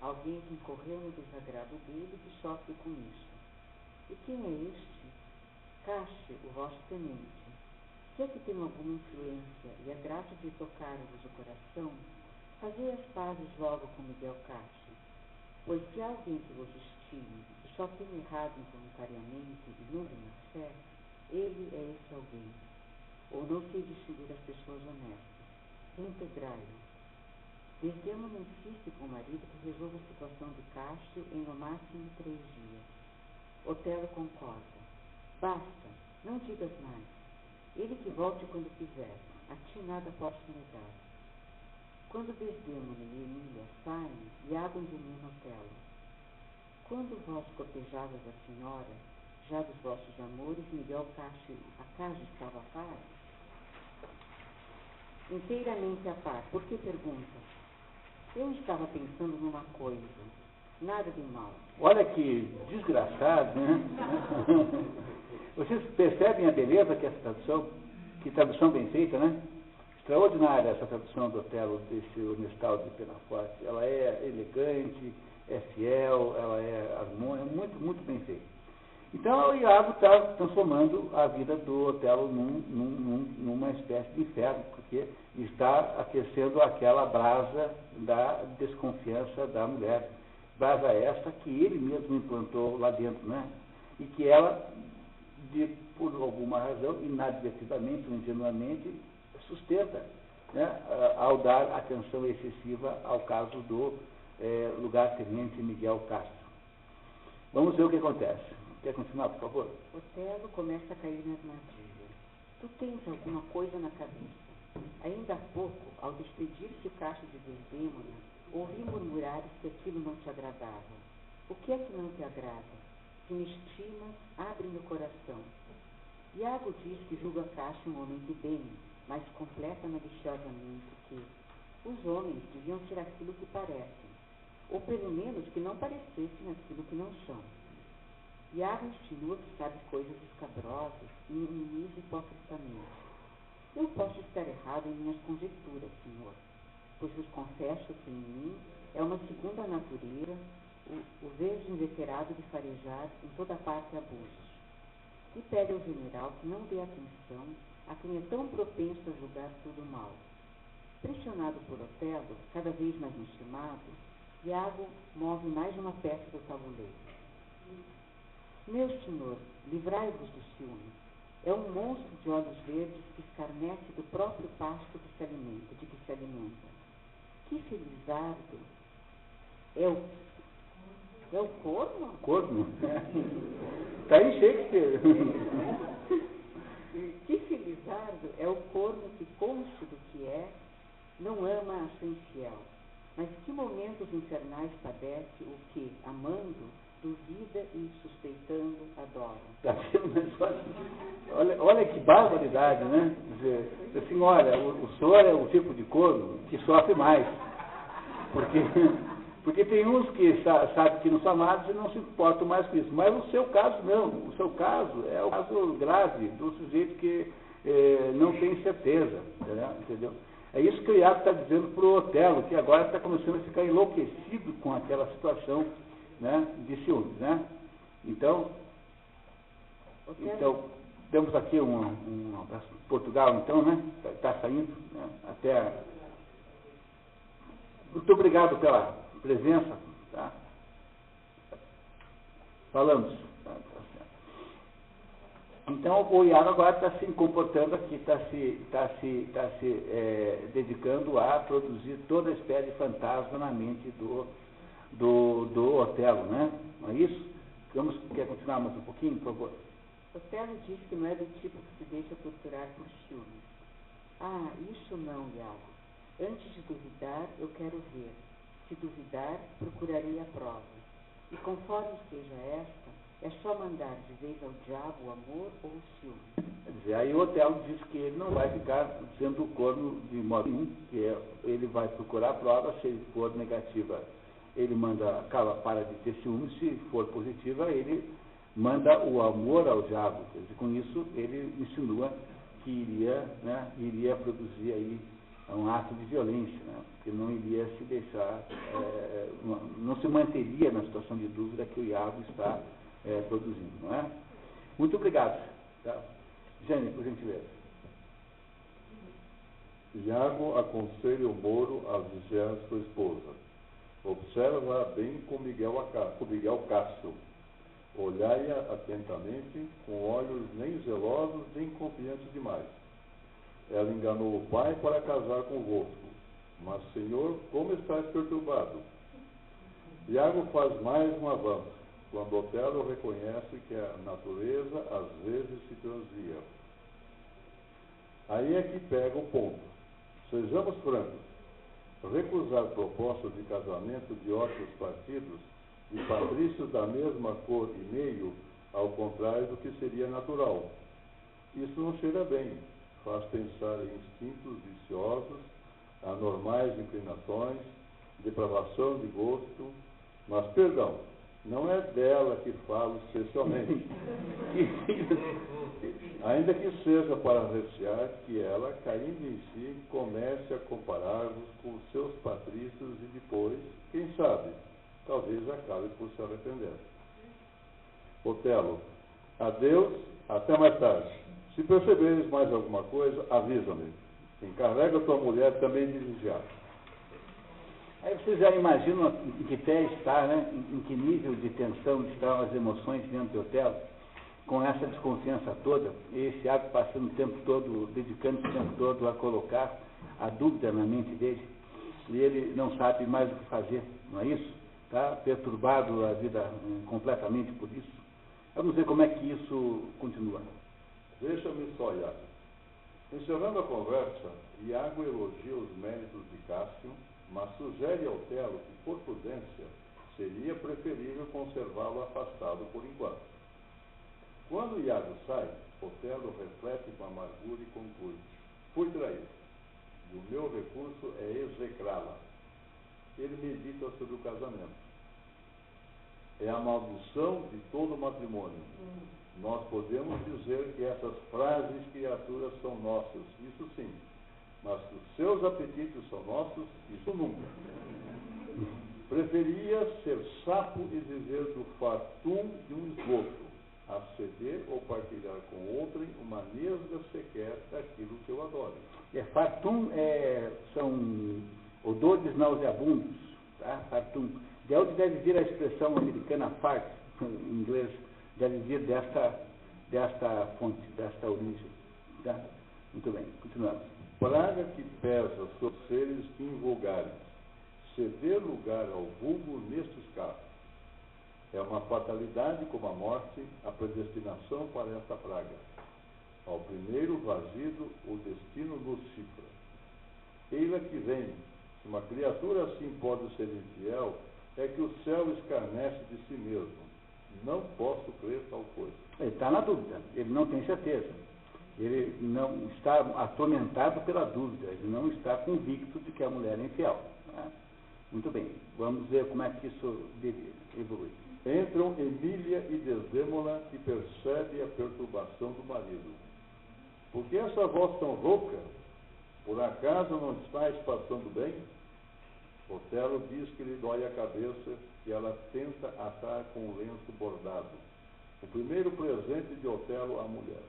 alguém que incorreu no desagrado dele e que sofre com isso. E quem é este? Cássio, o vosso tenente. Se é que tem alguma influência e é grato de tocar-vos o coração, fazei as pazes logo com Miguel Cássio, pois se há alguém que vos estime e só tem errado involuntariamente e não na fé, Ele é esse alguém. Ou não sei distinguir as pessoas honestas. Integrai-o. Desdémona insiste com o marido que resolva a situação de Cássio em no máximo 3 dias. Otelo concorda. Basta, não digas mais. Ele que volte quando quiser. A ti nada posso negar. Quando Desdémona e Emília saem, Iago endemona Otelo. Quando vós cortejavas a senhora, já dos vossos amores, Miguel Cássio acaso estava a par? Inteiramente a par. Por que pergunta? Eu estava pensando numa coisa. Nada de mal. Olha que desgraçado, né? Vocês percebem a beleza que essa tradução, que tradução bem feita, né? Extraordinária essa tradução do Otelo, desse Nestal de Penaforte. Ela é elegante, é fiel, ela é harmônica, muito, muito bem feita. Então o Iago está transformando a vida do Otelo numa espécie de inferno, porque está aquecendo aquela brasa da desconfiança da mulher. Brasa esta que ele mesmo implantou lá dentro, né? E que ela, por alguma razão, inadvertidamente ou ingenuamente, sustenta, né? Ao dar atenção excessiva ao caso do lugar-tenente Miguel Castro. Vamos ver o que acontece. Quer continuar, por favor? Otelo começa a cair nas armadilhas. Tu tens alguma coisa na cabeça. Ainda há pouco, ao despedir-se o Cássio de Desdémona, ouvi murmurares que aquilo não te agradava. O que é que não te agrada? Se me estimas, abre-me o coração. Iago diz que julga Cássio um homem de bem, mas completa maliciosamente que os homens deviam ser aquilo que parecem, ou pelo menos que não parecessem aquilo que não são. Iago insinua que sabe coisas escabrosas e minimiza hipocritamente. Eu posso estar errado em minhas conjecturas, senhor, pois vos confesso que em mim é uma segunda natureza o verde inveterado de farejar em toda parte abusos. E pede ao general que não dê atenção a quem é tão propenso a julgar tudo mal. Pressionado por Otelo, cada vez mais estimado, Iago move mais uma peça do tabuleiro. Meu senhor, livrai-vos do ciúme. É um monstro de olhos verdes que escarnece do próprio pasto de que se alimenta. Que felizardo! É o corno? Corno? Está aí Shakespeare. Que felizardo é o corno que, cônscio do que é, não ama a sua infiel. Mas que momentos infernais padece o que, amando, duvida e, suspeitando, adora. Olha que barbaridade, né? Quer dizer, assim, olha, o senhor é o tipo de corno que sofre mais. Porque tem uns que sabem que não são amados e não se importam mais com isso. Mas o seu caso não. O seu caso é o caso grave do sujeito que não tem certeza. Entendeu? É isso que o Iago está dizendo para o Otelo, que agora está começando a ficar enlouquecido com aquela situação, né, de ciúmes, né? Então, temos aqui um abraço. Portugal, então, né? Está saindo, né? Até. Muito obrigado pela presença, tá? Falamos. Então, o Iago agora está se comportando aqui, está se dedicando a produzir toda espécie de fantasma na mente do Otelo, né? Não é isso? Quer continuar mais um pouquinho, por favor? Otelo diz que não é do tipo que se deixa torturar por ciúmes. Ah, isso não, Iago. Antes de duvidar, eu quero ver. Se duvidar, procurarei a prova. E conforme seja esta, é só mandar de vez ao diabo o amor ou o ciúme. Quer dizer, aí o Otelo diz que ele não vai ficar sendo corno de modo nenhum, que ele vai procurar a prova, se ele for negativa, ele manda, para de ter ciúme, se for positiva, ele manda o amor ao diabo. Quer dizer, com isso, ele insinua que iria produzir aí um ato de violência, né? Que não iria se deixar, não se manteria na situação de dúvida que o Iago está produzindo, não é? Muito obrigado. Tá? Jane, por gentileza. Iago aconselha o Moro a vigiar sua esposa. Observa bem com Miguel Cássio. olhai-a atentamente, com olhos nem zelosos nem confiantes demais. Ela enganou o pai para casar convosco. Mas, Senhor, como estás perturbado? Iago faz mais um avanço, quando Otelo reconhece que a natureza às vezes se transvia. Aí é que pega o ponto. Sejamos francos. Recusar propostas de casamento de ótimos partidos, de patrícios da mesma cor e meio, ao contrário do que seria natural. Isso não cheira bem, faz pensar em instintos viciosos, anormais inclinações, depravação de gosto, mas, perdão, não é dela que falo especialmente. Ainda que seja para recear que ela, caindo em si, comece a comparar-vos com os seus patrícios e depois, quem sabe, talvez acabe por se arrepender. Otelo, adeus, até mais tarde. Se perceberes mais alguma coisa, avisa-me. Encarrega tua mulher também de vigiar. Aí vocês já imaginam em que pé está, né? Em que nível de tensão estão as emoções dentro de Otelo, com essa desconfiança toda, e esse Iago passando o tempo todo, dedicando o tempo todo a colocar a dúvida na mente dele, e ele não sabe mais o que fazer, não é isso? Está perturbado a vida completamente por isso. Vamos ver como é que isso continua. Deixa-me só, Iago. Encerrando a conversa, Iago elogia os méritos de Cássio, mas sugere a Otelo que, por prudência, seria preferível conservá-lo afastado por enquanto. Quando Iago sai, Otelo reflete com amargura e conclui: fui traído, e o meu recurso é execrá-la. Ele medita sobre o casamento. É a maldição de todo matrimônio. Nós podemos dizer que essas frágeis criaturas são nossas, isso sim. Mas que os seus apetites são nossos, isso nunca. Preferia ser sapo e viver do fartum de um esgoto, a ceder ou partilhar com outrem uma nesga sequer daquilo que eu adoro. Fartum são odores nauseabundos, tá? Fartum. De onde deve vir a expressão americana fart, em inglês, deve vir desta fonte, desta origem. Tá? Muito bem, continuamos. Praga que pesa sobre seres invulgares, ceder lugar ao vulgo nestes casos. É uma fatalidade como a morte, a predestinação para esta praga. Ao primeiro vazido, o destino nos cifra. Eila que vem, se uma criatura assim pode ser infiel, é que o céu escarnece de si mesmo. Não posso crer tal coisa. Ele está na dúvida, ele não tem certeza. Ele não está atormentado pela dúvida, ele não está convicto de que a mulher é infiel. Né? Muito bem, vamos ver como é que isso evolui. Entram Emília e Desdémona e percebe a perturbação do marido. Por que essa voz tão rouca? Por acaso não estáis passando bem? Otelo diz que lhe dói a cabeça e ela tenta atar com o lenço bordado. O primeiro presente de Otelo à mulher.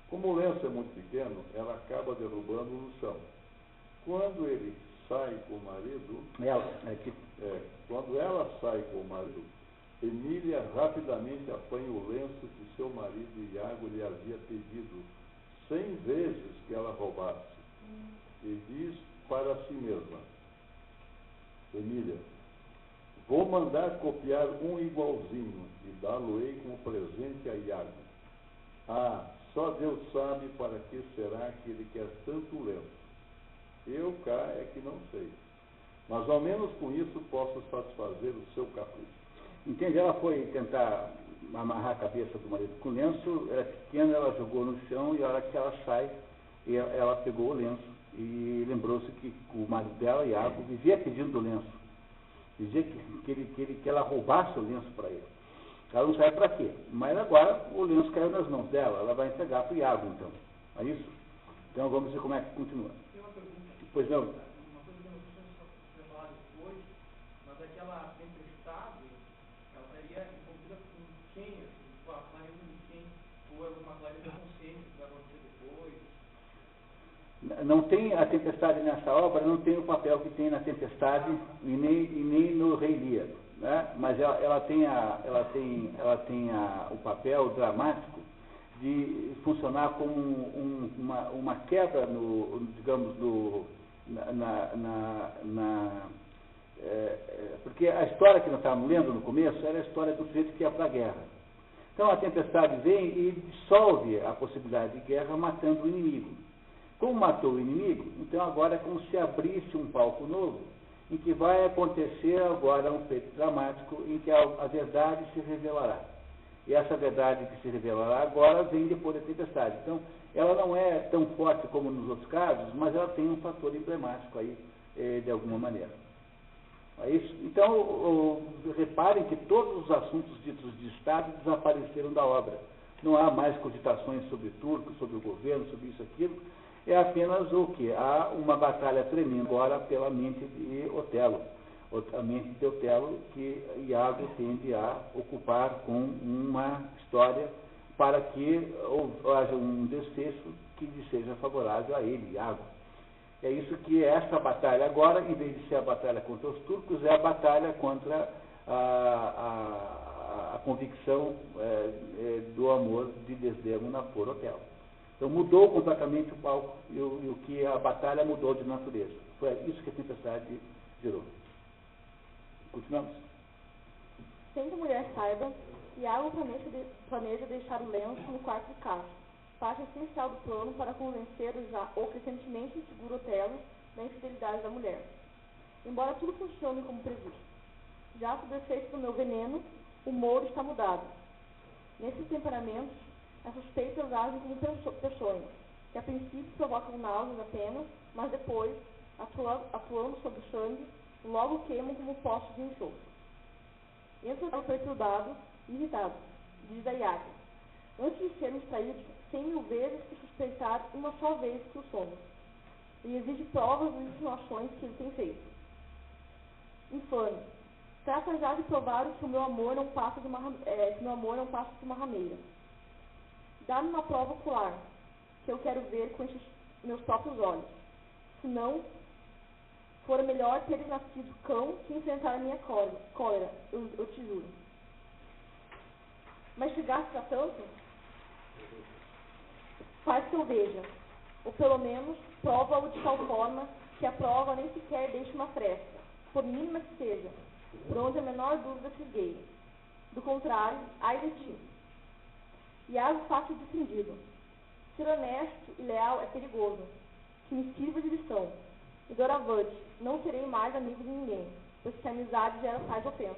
Como o lenço é muito pequeno, ela acaba derrubando no chão. Quando ele sai com o marido, quando ela sai com o marido, Emília rapidamente apanha o lenço que seu marido Iago lhe havia pedido 100 vezes que ela roubasse, e diz para si mesma: Emília, vou mandar copiar um igualzinho e dá-lo-ei como presente a Iago. Ah, só Deus sabe para que será que ele quer tanto lenço. Eu cá é que não sei. Mas ao menos com isso posso satisfazer o seu capricho. Entende? Ela foi tentar amarrar a cabeça do marido com o lenço, era pequena, ela jogou no chão e a hora que ela sai, ela pegou o lenço e lembrou-se que o marido dela, Iago, vivia pedindo o lenço. Dizia que ela roubasse o lenço para ele. Ela não sabe para quê. Mas agora o lenço caiu nas mãos dela, ela vai entregar para o Iago, então. É isso? Então vamos ver como é que continua. Tem uma pergunta. Pois não. Uma coisa que eu não sei se falar depois, mas aquela tempestade, ela estaria envolvida com quem? Com a clareza de quem? Ou é uma clareza consciente que vai acontecer depois? Não tem a tempestade nessa obra, não tem o papel que tem na tempestade e nem no Rei Lear. né? Mas ela tem o papel dramático de funcionar como uma quebra digamos, porque a história que nós estávamos lendo no começo era a história do sujeito que ia para a guerra. Então a tempestade vem e dissolve a possibilidade de guerra matando o inimigo. Como matou o inimigo, então agora é como se abrisse um palco novo, em que vai acontecer agora um feito dramático, em que a verdade se revelará. E essa verdade que se revelará agora vem depois da tempestade. Então, ela não é tão forte como nos outros casos, mas ela tem um fator emblemático aí, de alguma maneira. É isso? Então, reparem que todos os assuntos ditos de Estado desapareceram da obra. Não há mais cogitações sobre turcos, sobre o governo, sobre isso, aquilo. É apenas o que? Há uma batalha tremenda agora pela mente de Otelo. A mente de Otelo que Iago tende a ocupar com uma história para que haja um desfecho que lhe seja favorável a ele, Iago. É isso que essa batalha agora, em vez de ser a batalha contra os turcos, é a batalha contra a convicção do amor de Desdémona por Otelo. Então mudou completamente o palco e o que a batalha mudou de natureza. Foi isso que a tempestade gerou. Continuamos. Sem que a mulher saiba, Iago planeja deixar o lenço no quarto de casa, parte essencial do plano para convencer o crescentemente inseguro Otelo da infidelidade da mulher. Embora tudo funcione como previsto. Já sob o efeito do meu veneno, o Mouro está mudado. Nesses temperamentos, as suspeitas agem como peçonhas, que a princípio provocam náuseas apenas, mas depois, atuando sobre o sangue, logo queimam como poços de enxofre. Entra o perturbado e irritado, diz a Iago, antes de sermos traídos 100.000 vezes que suspeitar uma só vez que o somos, e exige provas das insinuações que ele tem feito. Infame, trata já de provar que o meu amor não passa de uma rameira. Dá-me uma prova ocular, que eu quero ver com esses meus próprios olhos. Se não, fora melhor teres nascido cão que enfrentar a minha cólera, eu te juro. Mas chegaste a tanto? Faz que eu veja, ou pelo menos prova-o de tal forma que a prova nem sequer deixe uma fresta, por mínima que seja, por onde a menor dúvida se esgueie. Do contrário, ai de ti. Iago fácil defendido. Ser honesto e leal é perigoso, que me sirva de lição. E doravante, não serei mais amigo de ninguém, pois que a amizade gera tais ofensas.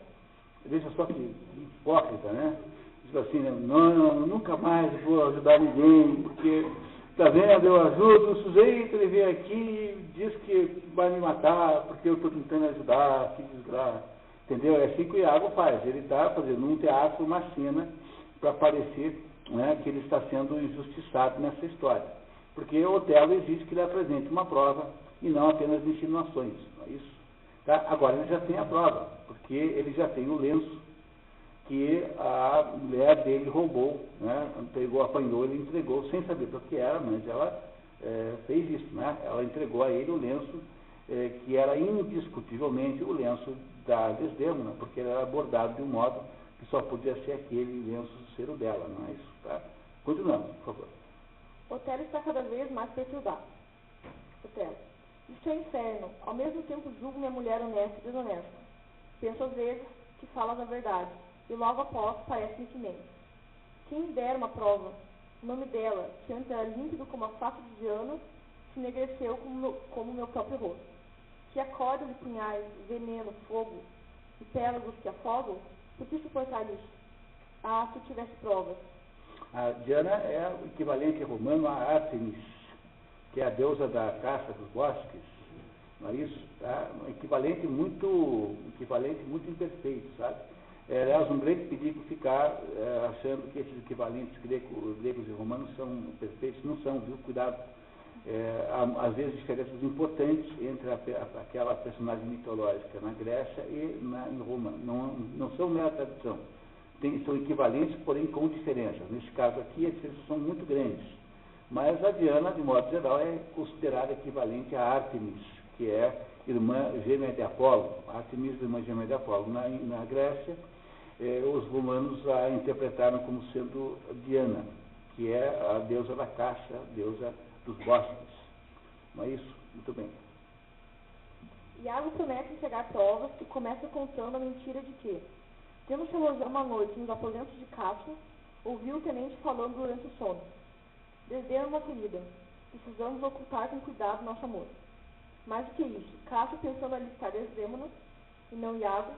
Veja só que hipócrita, né? Diz assim, não, nunca mais vou ajudar ninguém, porque, tá vendo, eu ajudo o sujeito, ele vem aqui e diz que vai me matar, porque eu estou tentando ajudar, que desgraça. Entendeu? É assim que o Iago faz. Ele está fazendo num teatro uma cena para parecer, né, que ele está sendo injustiçado nessa história. Porque o Otelo exige que ele apresente uma prova e não apenas insinuações. Não é isso? Tá? Agora ele já tem a prova, porque ele já tem o lenço que a mulher dele roubou, né? Apanhou, ele entregou, sem saber para que era, mas ela fez isso, né? Ela entregou a ele o lenço que era indiscutivelmente o lenço da Desdémona, porque ele era bordado de um modo que só podia ser aquele lenço ser o dela, não é isso? Tá? Continuamos, por favor. Otelo está cada vez mais perturbado. Otelo. Isto é inferno. Ao mesmo tempo julgo minha mulher honesta e desonesta. Penso às vezes que falas a verdade, e logo após parece-me que mente. Quem me dera uma prova, o nome dela, que antes era límpido como a face de Diana, se enegreceu como meu próprio rosto. Que a corda de punhais, veneno, fogo e pélagos que afogam, por que suportar isso? Ah, se eu tivesse provas. A Diana é o equivalente romano a Ártemis, que é a deusa da caça dos bosques, não é isso? Tá? Um equivalente muito imperfeito, sabe? Aliás, um grande perigo ficar achando que esses equivalentes gregos e romanos são perfeitos. Não são, viu? Cuidado. Há, às vezes, diferenças importantes entre aquela personagem mitológica na Grécia e em Roma. Não são mera tradução. São equivalentes, porém com diferenças. Nesse caso aqui, as diferenças são muito grandes. Mas a Diana, de modo geral, é considerada equivalente a Ártemis, que é irmã gêmea de Apolo, Artemis, irmã gêmea de Apolo. Na Grécia, os romanos a interpretaram como sendo Diana, que é a deusa da caça, a deusa dos bosques. Não é isso? Muito bem. Iago promete entregar provas e começa contando a mentira de que, tendo se alojado uma noite nos aposentos de Cássio, ouviu o tenente falando durante o sono. Desdémona, querida, precisamos ocultar com cuidado nosso amor. Mais do que isso, Cássio, pensando alistar Desdémona, e não Iago,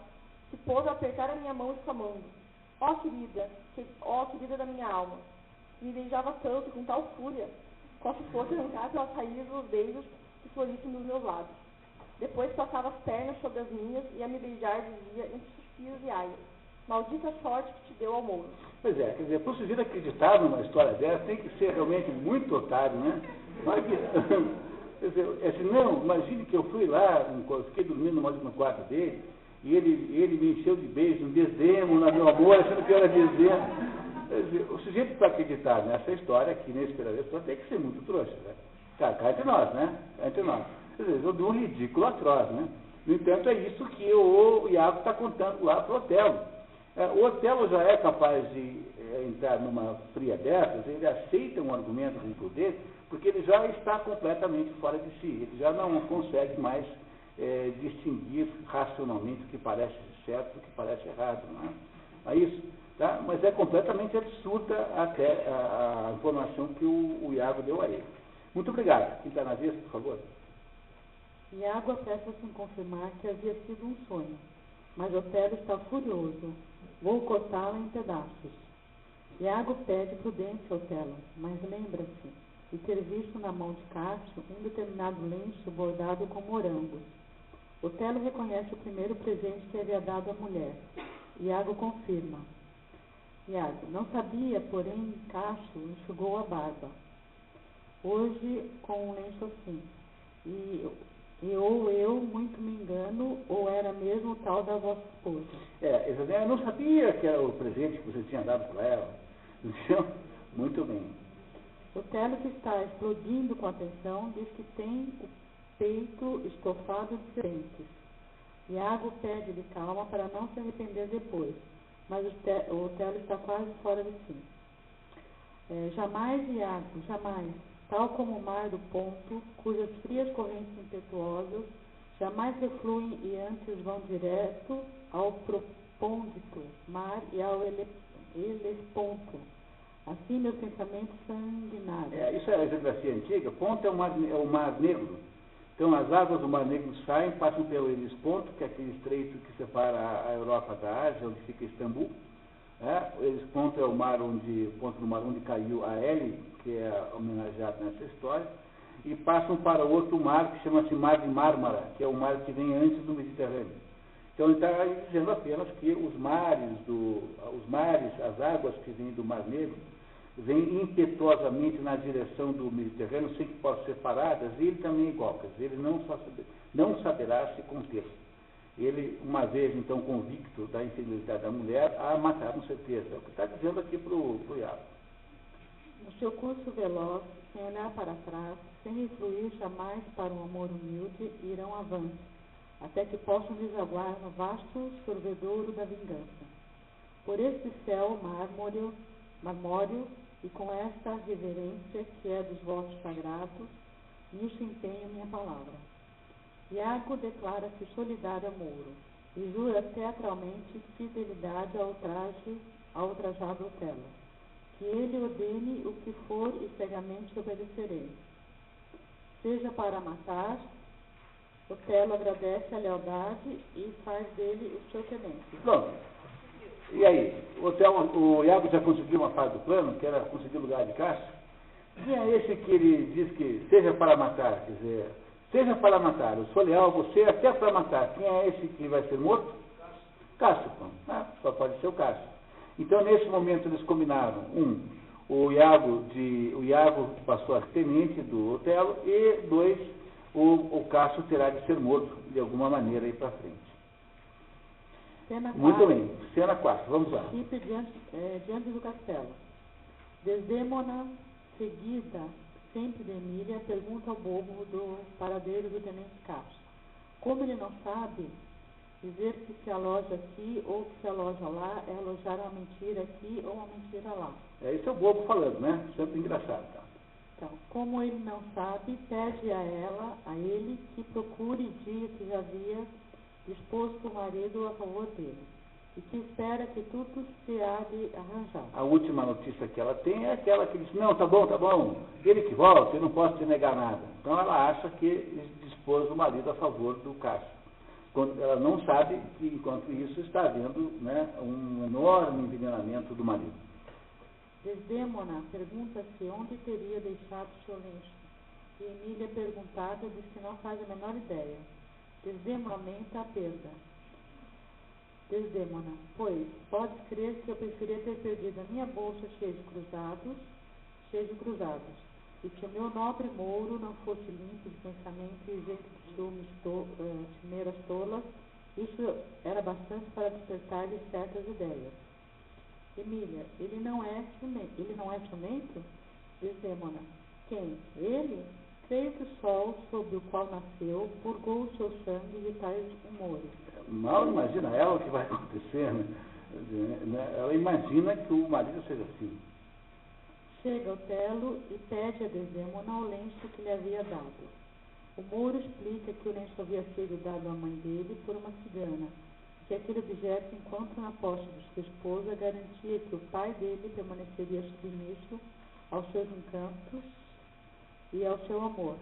se pôs a apertar a minha mão exclamando, ó querida da minha alma, me beijava tanto, com tal fúria, qual se fosse arrancar pelas raízes os beijos que florissem nos meus lábios. Depois passava as pernas sobre as minhas e a me beijar dizia entre suspiros e aias, maldita sorte que te deu ao mouro. Pois é, quer dizer, para o sujeito acreditar numa história dessa, tem que ser realmente muito otário, né? Mas, quer dizer, assim, não, imagine que eu fui lá, fiquei dormindo no quarto dele, e ele me encheu de beijo, um Desdémona, meu amor, achando que eu era Desdémona. Quer dizer, o sujeito para acreditar nessa história, aqui nesse pedaço, tem que ser muito trouxa, né? Cá entre nós, né? Cá entre nós. Quer dizer, eu dei um ridículo atroz, né? No entanto, é isso que o Iago está contando lá para o Otelo. O Otelo já é capaz de entrar numa fria dessas, ele aceita um argumento ridículo dele, porque ele já está completamente fora de si, ele já não consegue mais distinguir racionalmente o que parece certo e o que parece errado, não é? É isso, tá? Mas é completamente absurda até a informação que o Iago deu a ele. Muito obrigado. Quem está na vez, por favor. Iago apressa-se em confirmar que havia sido um sonho, mas Otelo está furioso. Vou cortá-la em pedaços. Iago pede prudência a Otelo, mas lembra-se de ter visto na mão de Cássio um determinado lenço bordado com morangos. Otelo reconhece o primeiro presente que havia dado à mulher. Iago confirma. Iago, não sabia, porém Cássio enxugou a barba. Hoje com um lenço assim. E ou eu muito me engano, ou era mesmo o tal da vossa esposa. Eu não sabia que era o presente que você tinha dado para ela. Muito bem. Otelo, que está explodindo com atenção, diz que tem o peito estofado de serpentes. Iago pede-lhe calma para não se arrepender depois, mas o Otelo está quase fora de si. Jamais, Iago, jamais, tal como o mar do Ponto, cujas frias correntes impetuosas jamais refluem e antes vão direto ao propóndito, mar e ao Helesponto. Assim, meus pensamentos sanguinários. Isso é a geografia antiga. Ponto é o mar Negro. Então, as águas do Mar Negro saem, passam pelo Helesponto, que é aquele estreito que separa a Europa da Ásia, onde fica Istambul. O Helesponto é o ponto do mar onde caiu a Hélie, que é homenageado nessa história, e passam para outro mar que chama-se Mar de Mármara, que é o mar que vem antes do Mediterrâneo. Então ele está dizendo apenas que os mares, as águas que vêm do Mar Negro, vêm impetuosamente na direção do Mediterrâneo, sem que possam ser paradas, e ele também é igual, quer dizer, ele não saberá se conter. Ele, uma vez então convicto da infidelidade da mulher, a matar com certeza. É o que está dizendo aqui para o Iago. No seu curso veloz, sem olhar para trás, sem influir jamais para um amor humilde, irão avante, até que possam desaguar no vasto sorvedouro da vingança. Por este céu marmóreo, e com esta reverência que é dos vossos sagrados, nisso empenho minha palavra. Iago declara-se solidário ao Mouro e jura teatralmente fidelidade ao ultrajado Otelo, que ele ordene o que for e cegamente obedecerei. Seja para matar, Otelo agradece a lealdade e faz dele o seu tenente. Pronto. E aí, o Iago já conseguiu uma parte do plano, que era conseguir o lugar de Cássio? E é esse que ele diz que seja para matar, quer dizer, seja para matar, eu sou leal a você até para matar. Quem é esse que vai ser morto? Cássio. Só pode ser o Cássio. Então, nesse momento, eles combinaram, o Iago passou a ser tenente do Otelo, e o Cássio terá de ser morto, de alguma maneira, aí para frente. Muito bem, cena 4, vamos lá. Diante do castelo. Desdémona, sempre de Emília, pergunta ao bobo do paradeiro do tenente Castro. Como ele não sabe dizer que se aloja aqui ou que se aloja lá, é alojar uma mentira aqui ou uma mentira lá. Esse é o bobo falando, né? Sempre engraçado. Tá? Então, como ele não sabe, pede a ele, que procure dia que já havia disposto o marido a favor dele, e que espera que tudo se há de arranjar. A última notícia que ela tem é aquela que diz, não, tá bom, ele que volta, eu não posso te negar nada. Então ela acha que dispôs o marido a favor do Cássio. Quando ela não sabe que, enquanto isso, está havendo, né, um enorme envenenamento do marido. Desdémona pergunta-se onde teria deixado seu lenço, e Emília, perguntada, diz que não faz a menor ideia. Desdémona lamenta a perda. Desdémona, pois, podes crer que eu preferia ter perdido a minha bolsa cheia de cruzados, e que o meu nobre mouro não fosse limpo de pensamento e isento de ciúmes, chimeiras tolas. Isso era bastante para despertar-lhe certas ideias. Emília, ele não é ciumento? Desdémona, quem? Ele? Creio que o sol sobre o qual nasceu purgou o seu sangue de tais humores. Mal imagina ela o que vai acontecer, né? Ela imagina que o marido seja assim. Chega Otelo e pede a Desdémona o lenço que lhe havia dado. O mouro explica que o lenço havia sido dado à mãe dele por uma cigana, que aquele objeto, enquanto na posse de sua esposa, garantia que o pai dele permaneceria submisso aos seus encantos e ao seu amor.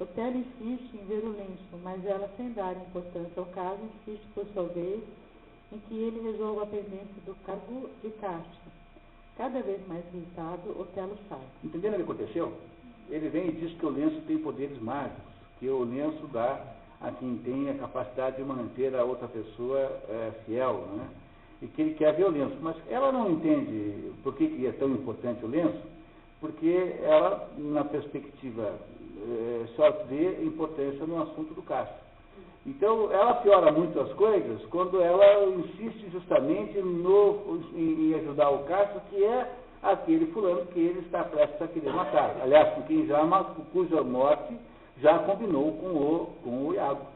Otelo insiste em ver o lenço, mas ela, sem dar importância ao caso, insiste por sua vez em que ele resolva a pendência do cargo de Cássio. Cada vez mais irritado, Otelo sai. Entendendo o que aconteceu? Ele vem e diz que o lenço tem poderes mágicos, que o lenço dá a quem tem a capacidade de manter a outra pessoa fiel, né? E que ele quer ver o lenço. Mas ela não entende por que é tão importante o lenço, porque ela, na perspectiva, só vê importância no assunto do Cássio. Então, ela piora muito as coisas quando ela insiste justamente em ajudar o Cássio, que é aquele fulano que ele está prestes a querer matar. Aliás, cuja morte já combinou com o Iago.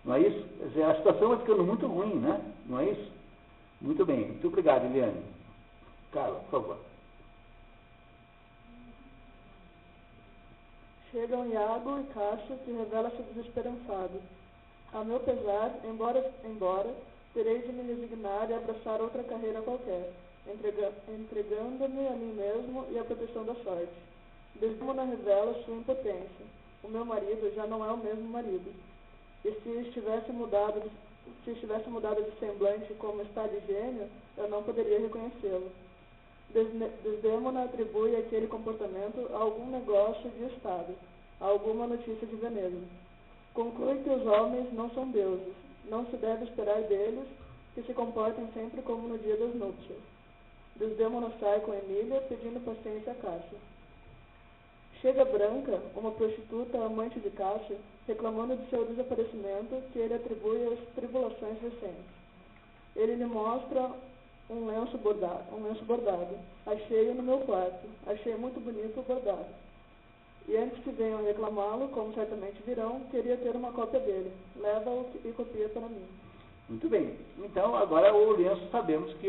Não é isso? A situação vai ficando muito ruim, né? Não é isso? Muito bem. Muito obrigado, Eliane. Carla, por favor. Chegam Iago e Cássio, que revela-se desesperançado. A meu pesar, embora terei de me resignar e abraçar outra carreira qualquer, entregando-me a mim mesmo e à proteção da sorte. Desdémona revela sua impotência. O meu marido já não é o mesmo marido. E se estivesse mudado de semblante como está de gênio, eu não poderia reconhecê-lo. Desdémona atribui àquele comportamento a algum negócio de Estado, a alguma notícia de Veneza. Conclui que os homens não são deuses, não se deve esperar deles que se comportem sempre como no dia das núpcias. Desdémona sai com Emília, pedindo paciência a Cássio. Chega Branca, uma prostituta amante de Cássio, reclamando de seu desaparecimento, que ele atribui às tribulações recentes. Ele lhe mostra um lenço bordado. Achei-o no meu quarto. Achei muito bonito o bordado. E antes que venham reclamá-lo, como certamente virão, queria ter uma cópia dele. Leva-o e copia para mim. Muito bem. Então, agora o lenço sabemos que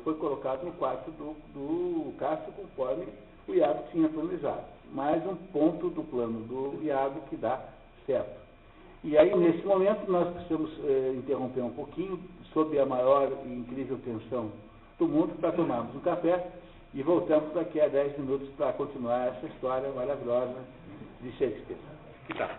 foi colocado no quarto do Cássio, conforme o Iago tinha planejado. Mais um ponto do plano do Iago que dá certo. E aí, nesse momento, nós precisamos interromper um pouquinho, sob a maior e incrível tensão do mundo, para tomarmos um café. E voltamos daqui a 10 minutos para continuar essa história maravilhosa de Shakespeare. Que tal?